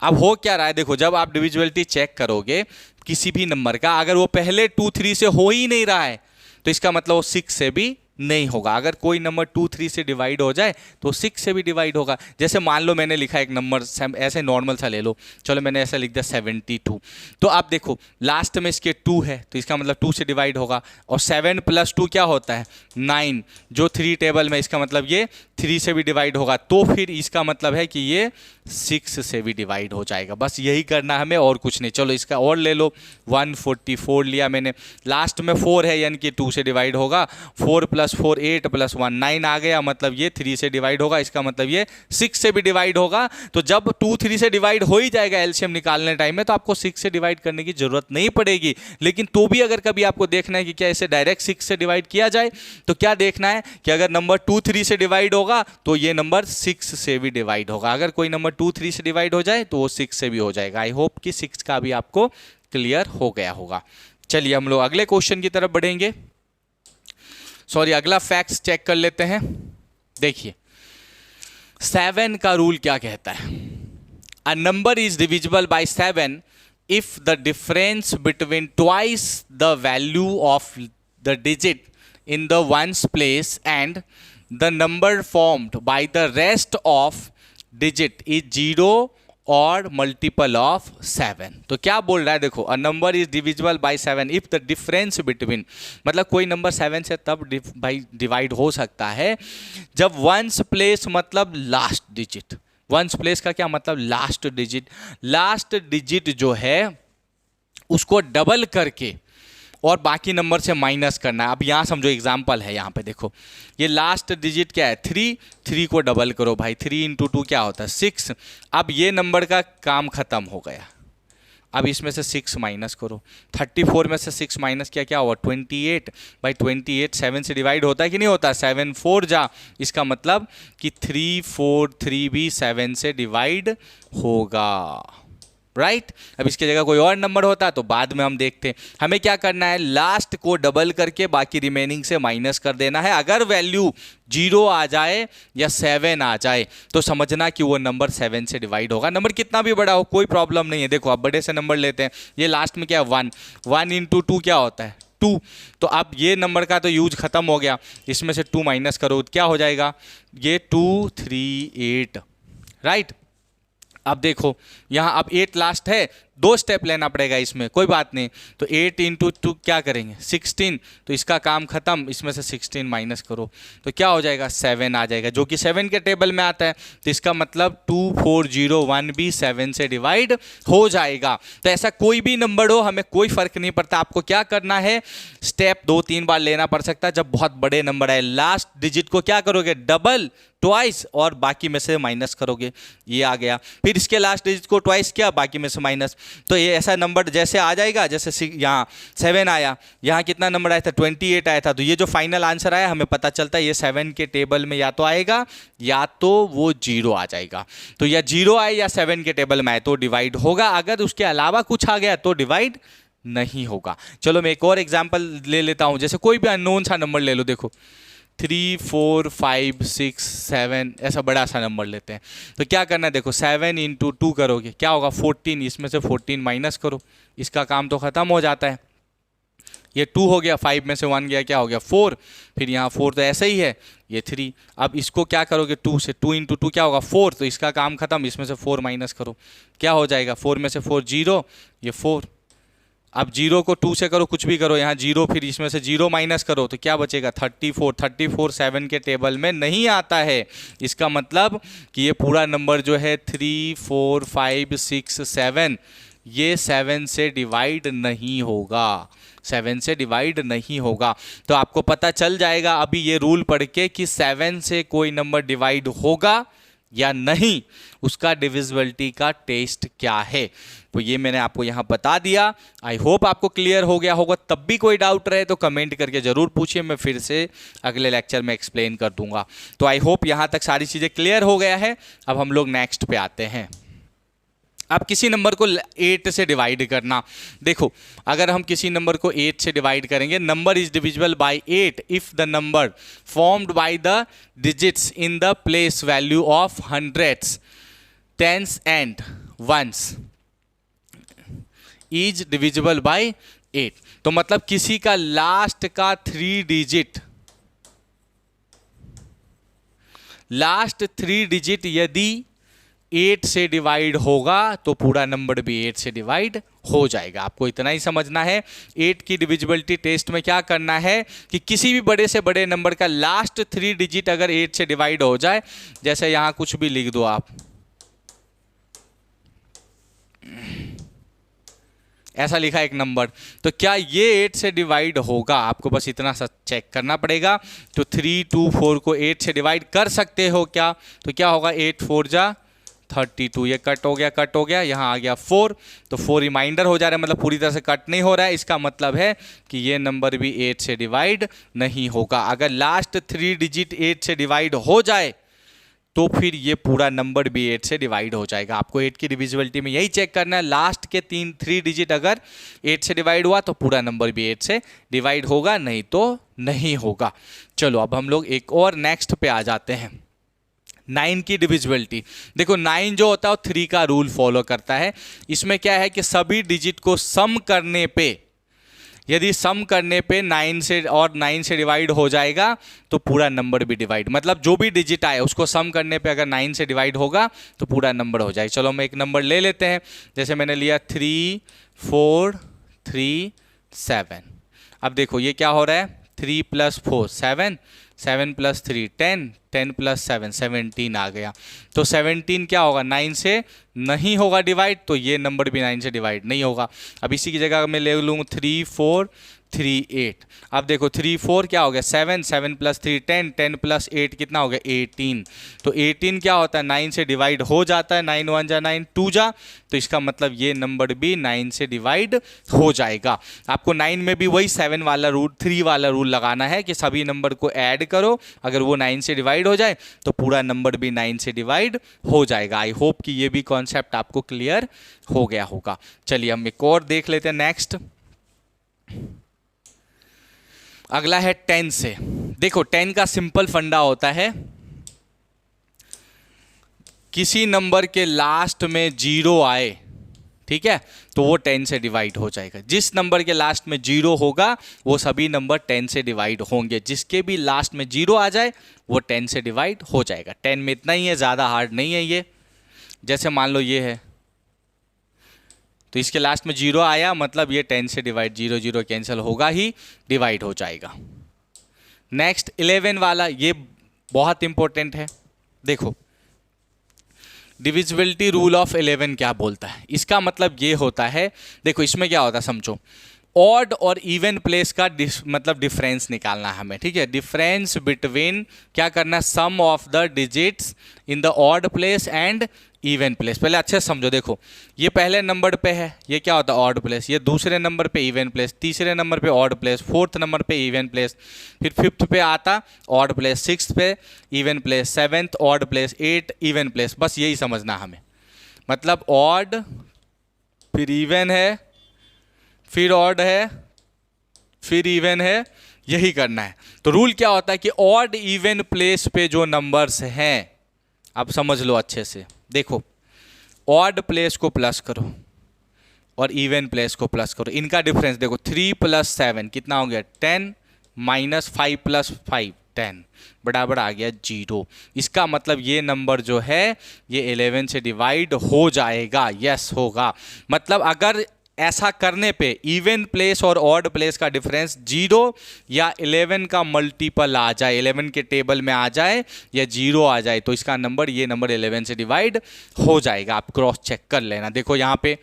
अब हो क्या रहा है, देखो जब आप डिविजिबिलिटी चेक करोगे किसी भी नंबर का, अगर वो पहले 2 3 से हो ही नहीं रहा है तो इसका मतलब वो 6 से भी नहीं होगा। अगर कोई नंबर 2 3 से डिवाइड हो जाए तो 6 से भी डिवाइड होगा। जैसे मान लो मैंने लिखा एक नंबर ऐसे नॉर्मल सा ले लो, चलो मैंने ऐसा लिख दिया 72, तो आप देखो लास्ट में इसके 2 है तो इसका मतलब 2 से डिवाइड होगा, और 7 + 2 क्या होता है 9, जो 3 टेबल में, इसका मतलब ये 3 से भी डिवाइड होगा, तो फिर इसका मतलब है कि ये 6 से भी डिवाइड हो जाएगा। बस यही करना है हमें और कुछ नहीं। चलो इसका और ले लो, 144 लिया मैंने, लास्ट में 4 है यानी कि 2 से डिवाइड होगा, 4 + 4 8 + 1 9 आ गया, मतलब ये 3 से डिवाइड होगा, इसका मतलब ये 6 से भी डिवाइड होगा। तो जब 2 3 से डिवाइड हो ही जाएगा एलसीएम निकालने टाइम में, तो आपको 6 से डिवाइड करने की जरूरत नहीं पड़ेगी। लेकिन तो भी अगर कभी आपको देखना है कि क्या इसे डायरेक्ट 6 से डिवाइड किया जाए, तो क्या देखना है कि अगर नंबर 2 3 से डिवाइड होगा तो ये नंबर 6 से भी डिवाइड होगा। अगर कोई नंबर 2 3 से डिवाइड हो जाए तो वो 6 से भी हो जाएगा। आई होप कि 6 का भी आपको क्लियर हो गया होगा। चलिए हम लोग अगले क्वेश्चन की तरफ बढ़ेंगे। सॉरी, अगला फैक्ट्स चेक कर लेते हैं। देखिए 7 का रूल क्या कहता है, a number is divisible bye 7 if the difference between twice the value of the digit in the ones place and the number formed by the rest of digit is 0 और multiple of 7। तो क्या बोल रहा है, देखो a number is divisible bye 7 if the difference between, मतलब कोई number 7 से तब डिवाइड हो सकता है जब वंस प्लेस मतलब लास्ट डिजिट, वंस प्लेस का क्या मतलब लास्ट डिजिट, लास्ट डिजिट जो है उसको डबल करके और बाकी नंबर से माइनस करना है। अब यहाँ समझो एग्जाम्पल है, यहाँ पे देखो ये लास्ट डिजिट क्या है 3, 3 को डबल करो भाई, 3 इंटू 2 क्या होता है 6। अब ये नंबर का काम खत्म हो गया। अब इसमें से 6 माइनस करो, 34 में से 6 माइनस किया क्या हुआ 28। भाई 28 7 से डिवाइड होता है कि नहीं होता, 7 4 जा, इसका मतलब कि 3 4 3 भी 7 से डिवाइड होगा, राइट। अब इसकी जगह कोई और नंबर होता तो बाद में हम देखते हैं। हमें क्या करना है, लास्ट को डबल करके बाकी रिमेनिंग से माइनस कर देना है। अगर वैल्यू 0 आ जाए या 7 आ जाए तो समझना कि वो नंबर 7 से डिवाइड होगा। नंबर कितना भी बड़ा हो कोई प्रॉब्लम नहीं है। देखो अब बड़े से नंबर लेते हैं, ये लास्ट में क्या है 1, 1 इंटू 2 क्या होता है 2। तो अब ये नंबर का तो यूज खत्म हो गया, इसमें से 2 माइनस करो क्या हो जाएगा, ये 2 3 8, राइट। अब देखो यहाँ अब 8 लास्ट है, 2 स्टेप लेना पड़ेगा इसमें, कोई बात नहीं। तो 8 इंटू 2 क्या करेंगे 16, तो इसका काम खत्म, इसमें से 16 माइनस करो तो क्या हो जाएगा 7 आ जाएगा, जो कि 7 के टेबल में आता है। तो इसका मतलब 2401 भी 7 से डिवाइड हो जाएगा। तो ऐसा कोई भी नंबर हो हमें कोई फर्क नहीं पड़ता, आपको क्या करना है स्टेप 2-3 बार लेना पड़ सकता है। जब बहुत बड़े नंबर आए लास्ट डिजिट को क्या करोगे डबल ट्वाइस और बाकी में से माइनस करोगे, ये आ गया। फिर इसके लास्ट डिजिट को ट्वाइस किया, बाकी में से माइनस। तो ये ऐसा नंबर जैसे आ जाएगा, जैसे यहाँ 7 आया, यहाँ कितना नंबर आया था 28 आया था, तो ये जो फाइनल आंसर आया हमें पता चलता है ये 7 के टेबल में या तो आएगा या तो वो 0 आ जाएगा। तो या 0 आए या 7 के टेबल में आए तो डिवाइड होगा, अगर उसके अलावा कुछ आ गया तो डिवाइड नहीं होगा। चलो मैं एक और एग्जाम्पल ले लेता हूँ, जैसे कोई भी अननोन सा नंबर ले लो, देखो 3 4 5 6 7 ऐसा बड़ा सा नंबर लेते हैं। तो क्या करना है, देखो 7 इंटू 2 करोगे क्या होगा 14, इसमें से 14 माइनस करो, इसका काम तो खत्म हो जाता है। ये 2 हो गया, 5 में से 1 गया क्या हो गया 4, फिर यहाँ 4 तो ऐसे ही है, ये 3। अब इसको क्या करोगे 2 से, 2 इंटू 2 क्या होगा 4, तो इसका काम खत्म, इसमें से 4 माइनस करो क्या हो जाएगा 4 में से 4 0, ये 4। अब 0 को 2 से करो, कुछ भी करो, यहाँ 0, फिर इसमें से 0 माइनस करो तो क्या बचेगा 34। 34 7 के टेबल में नहीं आता है, इसका मतलब कि ये पूरा नंबर जो है 3 4 5 6 7 ये 7 से डिवाइड नहीं होगा, 7 से डिवाइड नहीं होगा। तो आपको पता चल जाएगा अभी ये रूल पढ़ के कि 7 से कोई नंबर डिवाइड होगा या नहीं, उसका डिविजिबिलिटी का टेस्ट क्या है। तो ये मैंने आपको यहाँ बता दिया। आई होप आपको क्लियर हो गया होगा। तब भी कोई डाउट रहे तो कमेंट करके ज़रूर पूछिए, मैं फिर से अगले लेक्चर में एक्सप्लेन कर दूंगा। तो आई होप यहाँ तक सारी चीज़ें क्लियर हो गया है। अब हम लोग नेक्स्ट पे आते हैं। अब किसी नंबर को 8 से डिवाइड करना, देखो अगर हम किसी नंबर को 8 से डिवाइड करेंगे, number is divisible by 8 if the number formed by the digits in the place value of hundreds, tens and ones is divisible by 8। तो मतलब किसी का लास्ट का 3 डिजिट, लास्ट 3 डिजिट यदि 8 से डिवाइड होगा तो पूरा नंबर भी 8 से डिवाइड हो जाएगा। आपको इतना ही समझना है। 8 की डिविजिबिलिटी टेस्ट में क्या करना है कि किसी भी बड़े से बड़े नंबर का लास्ट 3 डिजिट अगर 8 से डिवाइड हो जाए, जैसे यहां कुछ भी लिख दो आप, ऐसा लिखा एक नंबर, तो क्या ये 8 से डिवाइड होगा, आपको बस इतना सा चेक करना पड़ेगा। तो 3 2 4 को 8 से डिवाइड कर सकते हो क्या, तो क्या होगा 8 4 जा 32, ये कट हो गया, यहाँ आ गया 4, तो 4 रिमाइंडर हो जा रहा है, मतलब पूरी तरह से कट नहीं हो रहा है। इसका मतलब है कि ये नंबर भी 8 से डिवाइड नहीं होगा। अगर लास्ट 3 डिजिट 8 से डिवाइड हो जाए तो फिर ये पूरा नंबर भी 8 से डिवाइड हो जाएगा। आपको 8 की डिविजिबिलिटी में यही चेक करना है, लास्ट के 3 डिजिट अगर 8 से डिवाइड हुआ तो पूरा नंबर भी 8 से डिवाइड होगा, नहीं तो नहीं होगा। चलो अब हम लोग एक और नेक्स्ट पे आ जाते हैं, 9 की डिविजिबिलिटी। देखो 9 जो होता है वो 3 का रूल फॉलो करता है। इसमें क्या है कि सभी डिजिट को सम करने पे, यदि सम करने पे 9 से डिवाइड हो जाएगा तो पूरा नंबर भी डिवाइड, मतलब जो भी डिजिट आए उसको सम करने पे अगर 9 से डिवाइड होगा तो पूरा नंबर हो जाएगा। चलो हम एक नंबर ले लेते हैं, जैसे मैंने लिया 3 4 3 7। अब देखो ये क्या हो रहा है, 3 + 4 7, 7 + 3 10, 10 + 7 17 आ गया। तो 17 क्या होगा 9 से नहीं होगा डिवाइड, तो ये नंबर भी 9 से डिवाइड नहीं होगा। अब इसी की जगह मैं ले लूँ 3 4 8। अब देखो 3 4 क्या हो गया 7, 7 प्लस 3 10, 10 प्लस 8 कितना हो गया 18। तो 18 क्या होता है 9 से डिवाइड हो जाता है, 9 1 जा 9 2 जा, तो इसका मतलब ये नंबर भी 9 से डिवाइड हो जाएगा। आपको 9 में भी वही 7 वाला रूल 3 वाला रूल लगाना है कि सभी नंबर को ऐड करो, अगर वो 9 से डिवाइड हो जाए तो पूरा नंबर भी 9 से डिवाइड हो जाएगा। आई होप कि ये भी कॉन्सेप्ट आपको क्लियर हो गया होगा। चलिए हम एक और देख लेते हैं। नेक्स्ट अगला है 10 से। देखो 10 का सिंपल फंडा होता है, किसी नंबर के लास्ट में 0 आए, ठीक है, तो वो 10 से डिवाइड हो जाएगा। जिस नंबर के लास्ट में 0 होगा वो सभी नंबर 10 से डिवाइड होंगे। जिसके भी लास्ट में 0 आ जाए वो 10 से डिवाइड हो जाएगा। 10 में इतना ही है, ज़्यादा हार्ड नहीं है ये। जैसे मान लो ये है, तो इसके लास्ट में 0 आया मतलब ये 10 से डिवाइड, 0 0 कैंसिल होगा ही, डिवाइड हो जाएगा। नेक्स्ट 11 वाला, ये बहुत इंपॉर्टेंट है। देखो डिविजिबिलिटी रूल ऑफ 11 क्या बोलता है, इसका मतलब ये होता है, देखो इसमें क्या होता है समझो, ऑड और इवन प्लेस का मतलब डिफरेंस निकालना है हमें, ठीक है। डिफरेंस बिटवीन क्या करना, sum of the digits in the odd place and even place. पहले अच्छे से समझो, देखो ये पहले नंबर पे है, ये क्या होता है ऑड प्लेस, ये दूसरे नंबर पे इवन प्लेस, तीसरे नंबर पे ऑड प्लेस, फोर्थ नंबर पे इवन प्लेस, फिर फिफ्थ पे आता ऑड प्लेस, सिक्स्थ पे even place, seventh odd place, 8 even place. बस यही समझना हमें, मतलब ऑड फिर इवन है, फिर ऑड है, फिर इवन है, यही करना है। तो रूल क्या होता है कि ऑड इवन प्लेस पे जो नंबर्स हैं, अब समझ लो अच्छे से, देखो ऑड प्लेस को प्लस करो और इवन प्लेस को प्लस करो, इनका डिफरेंस देखो 3 + 7 कितना हो गया 10, -5 + 5 10 बराबर आ गया 0। इसका मतलब ये नंबर जो है ये 11 से डिवाइड हो जाएगा, यस होगा। मतलब अगर ऐसा करने पे इवन प्लेस और ऑड प्लेस का डिफरेंस 0 या 11 का मल्टीपल आ जाए, 11 के टेबल में आ जाए या 0 आ जाए, तो इसका नंबर, ये नंबर 11 से डिवाइड हो जाएगा। आप क्रॉस चेक कर लेना। देखो यहाँ पे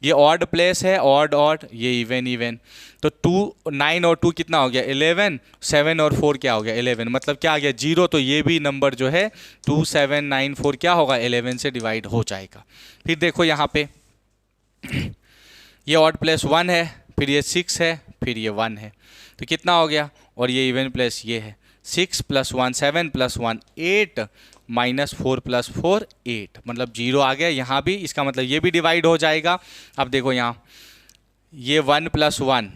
ये ऑड प्लेस है, ऑड ऑड, ये इवन इवन, तो 2 9 और 2 कितना हो गया 11, 7 और 4 क्या हो गया 11, मतलब क्या आ गया 0। तो ये भी नंबर जो है 2 7 9 4 क्या होगा 11 से डिवाइड हो जाएगा। फिर देखो यहाँ पे ये ऑड प्लेस 1 है, फिर ये 6 है, फिर ये 1 है, तो कितना हो गया, और ये इवन प्लेस ये है 6 + 1 7 + 1 8 -4 + 4 8, मतलब 0 आ गया यहाँ भी। इसका मतलब ये भी डिवाइड हो जाएगा। अब देखो यहाँ ये 1 + 1,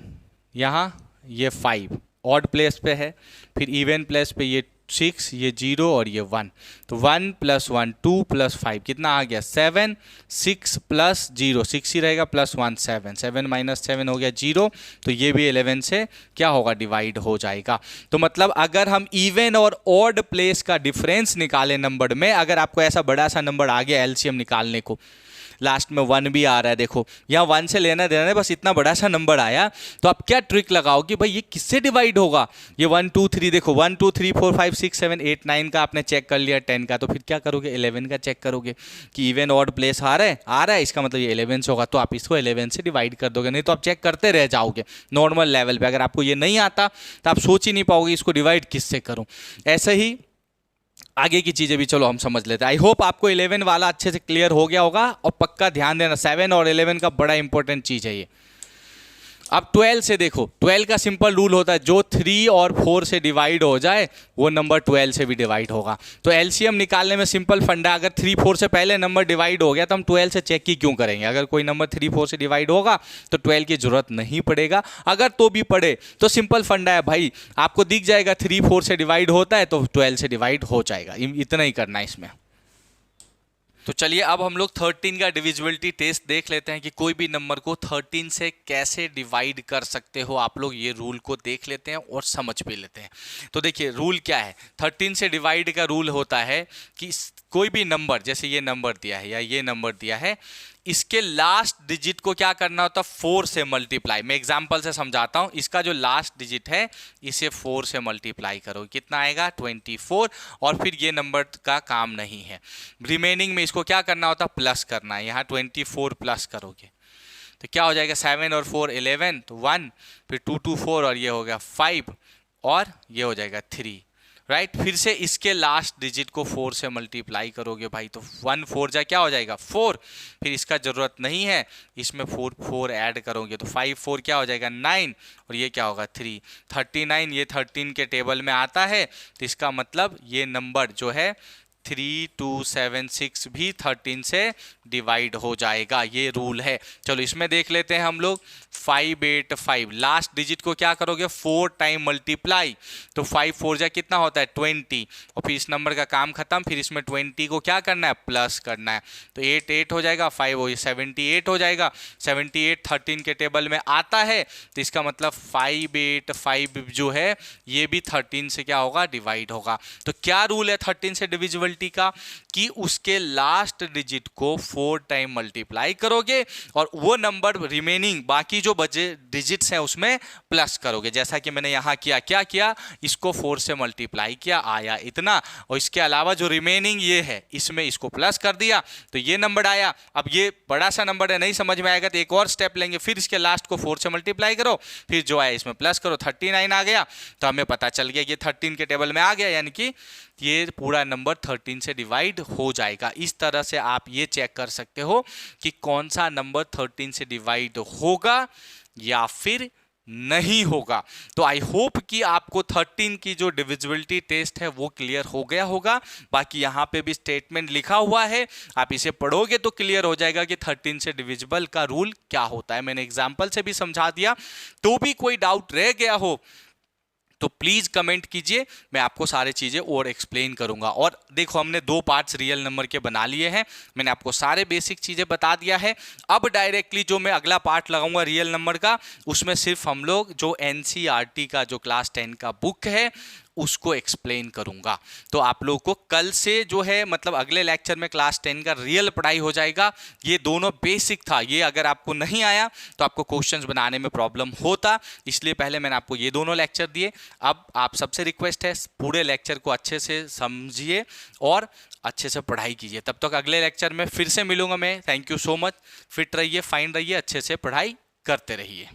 यहाँ ये 5 ऑड प्लेस पे है, फिर इवन प्लेस पे ये 6, ये 0 और ये 1, तो 1 + 1 2 + 5 कितना आ गया 7, 6 + 0 6 ही रहेगा, +1 7, 7 - 7 हो गया 0। तो ये भी 11 से क्या होगा डिवाइड हो जाएगा। तो मतलब अगर हम इवन और ऑड प्लेस का डिफरेंस निकालें नंबर में, अगर आपको ऐसा बड़ा सा नंबर आ गया एलसीएम निकालने को, लास्ट में 1 भी आ रहा है, देखो यहाँ 1 से लेना देना है, बस इतना बड़ा सा नंबर आया, तो आप क्या ट्रिक लगाओ कि भाई ये किससे डिवाइड होगा, ये 1 2 3, देखो 1 2 3 4 5 6 7 8 9 का आपने चेक कर लिया, 10 का, तो फिर क्या करोगे 11 का चेक करोगे कि इवन ऑड प्लेस आ रहा है, इसका मतलब ये 11 से होगा, तो आप इसको 11 से डिवाइड कर दोगे, नहीं तो आप चेक करते रह जाओगे नॉर्मल लेवल पे। अगर आपको ये नहीं आता तो आप सोच ही नहीं पाओगे इसको डिवाइड किससे करूँ। ऐसे ही आगे की चीज़ें भी चलो हम समझ लेते हैं। आई होप आपको 11 वाला अच्छे से क्लियर हो गया होगा, और पक्का ध्यान देना 7 और 11 का बड़ा इंपॉर्टेंट चीज़ है ये। अब 12 से देखो, 12 का सिंपल रूल होता है जो 3 और 4 से डिवाइड हो जाए वो नंबर 12 से भी डिवाइड होगा। तो एलसीएम निकालने में सिंपल फंडा, अगर 3 4 से पहले नंबर डिवाइड हो गया तो हम 12 से चेक ही क्यों करेंगे। अगर कोई नंबर 3 4 से डिवाइड होगा तो 12 की जरूरत नहीं पड़ेगा, अगर तो भी पड़े तो सिंपल फंडा है भाई, आपको दिख जाएगा 3 4 से डिवाइड होता है तो 12 से डिवाइड हो जाएगा, इतना ही करना है इसमें। तो चलिए अब हम लोग 13 का डिविजिबिलिटी टेस्ट देख लेते हैं कि कोई भी नंबर को 13 से कैसे डिवाइड कर सकते हो आप लोग। ये रूल को देख लेते हैं और समझ भी लेते हैं। तो देखिए रूल क्या है, 13 से डिवाइड का रूल होता है कि कोई भी नंबर, जैसे ये नंबर दिया है या ये नंबर दिया है, इसके लास्ट डिजिट को क्या करना होता है 4 से मल्टीप्लाई। मैं एग्जांपल से समझाता हूं, इसका जो लास्ट डिजिट है इसे 4 से मल्टीप्लाई करो, कितना आएगा 24, और फिर ये नंबर का काम नहीं है। रिमेनिंग में इसको क्या करना होता है प्लस करना है, यहाँ 24 प्लस करोगे तो क्या हो जाएगा 7 और 4 11, तो 1, फिर 2 2 4 और ये हो गया 5 और ये हो जाएगा 3, राइट। फिर से इसके लास्ट डिजिट को 4 से मल्टीप्लाई करोगे भाई, तो 1 4 जा क्या हो जाएगा 4, फिर इसका जरूरत नहीं है, इसमें 4 4 ऐड करोगे तो 5 4 क्या हो जाएगा 9 और ये क्या होगा 3, 39 ये 13 के टेबल में आता है, तो इसका मतलब ये नंबर जो है 3276 भी 13 से डिवाइड हो जाएगा, ये रूल है। चलो इसमें देख लेते हैं हम लोग 585, लास्ट डिजिट को क्या करोगे 4 टाइम मल्टीप्लाई, तो 5 4 जा कितना होता है 20 और फिर इस नंबर का काम खत्म, फिर इसमें 20 को क्या करना है प्लस करना है, तो 8 8 हो जाएगा, 5 हो 78 हो जाएगा, 78 13 के टेबल में आता है, तो इसका मतलब 585 जो है ये भी 13 से क्या होगा डिवाइड होगा। तो क्या रूल है 13 से डिविजिबिलिटी का कि उसके लास्ट डिजिट को 4 टाइम मल्टीप्लाई करोगे और वो नंबर रिमेनिंग बाकी जो बचे डिजिट्स हैं उसमें प्लस करोगे, जैसा कि मैंने यहां किया, क्या किया इसको 4 से मल्टीप्लाई किया आया इतना, और इसके अलावा जो रिमेनिंग ये है इसमें इसको प्लस कर दिया तो ये नंबर आया। अब ये बड़ा सा नंबर है, नहीं समझ में आएगा तो एक और स्टेप लेंगे, फिर इसके लास्ट को 4 से मल्टीप्लाई करो, फिर जो आया इसमें प्लस करो, 39 आ गया, तो हमें पता चल गया ये 13 के टेबल में आ गया, यानी कि ये पूरा नंबर 13 से डिवाइड हो जाएगा। इस तरह से आप ये चेक कर सकते हो कि कौन सा नंबर 13 से डिवाइड होगा या फिर नहीं होगा। तो आई होप कि आपको 13 की जो डिविजिबिलिटी टेस्ट है वो क्लियर हो गया होगा। बाकी यहाँ पे भी स्टेटमेंट लिखा हुआ है, आप इसे पढ़ोगे तो क्लियर हो जाएगा कि 13 से डिविजिबल का रूल क्या होता है। मैंने एग्जाम्पल से भी समझा दिया, तो भी कोई डाउट रह गया हो तो प्लीज कमेंट कीजिए, मैं आपको सारी चीजें और एक्सप्लेन करूंगा। और देखो हमने 2 पार्ट्स रियल नंबर के बना लिए हैं, मैंने आपको सारे बेसिक चीजें बता दिया है। अब डायरेक्टली जो मैं अगला पार्ट लगाऊंगा रियल नंबर का, उसमें सिर्फ हम लोग जो एनसीईआरटी का जो क्लास 10 का बुक है उसको एक्सप्लेन करूंगा। तो आप लोग को कल से जो है मतलब अगले लेक्चर में क्लास 10 का रियल पढ़ाई हो जाएगा। ये दोनों बेसिक था, ये अगर आपको नहीं आया तो आपको क्वेश्चंस बनाने में प्रॉब्लम होता, इसलिए पहले मैंने आपको ये दोनों लेक्चर दिए। अब आप सबसे रिक्वेस्ट है पूरे लेक्चर को अच्छे से समझिए और अच्छे से पढ़ाई कीजिए। तब तक अगले लेक्चर में फिर से मिलूंगा मैं। Thank you so much. Fit रहिए, फाइन रहिए, अच्छे से पढ़ाई करते रहिए।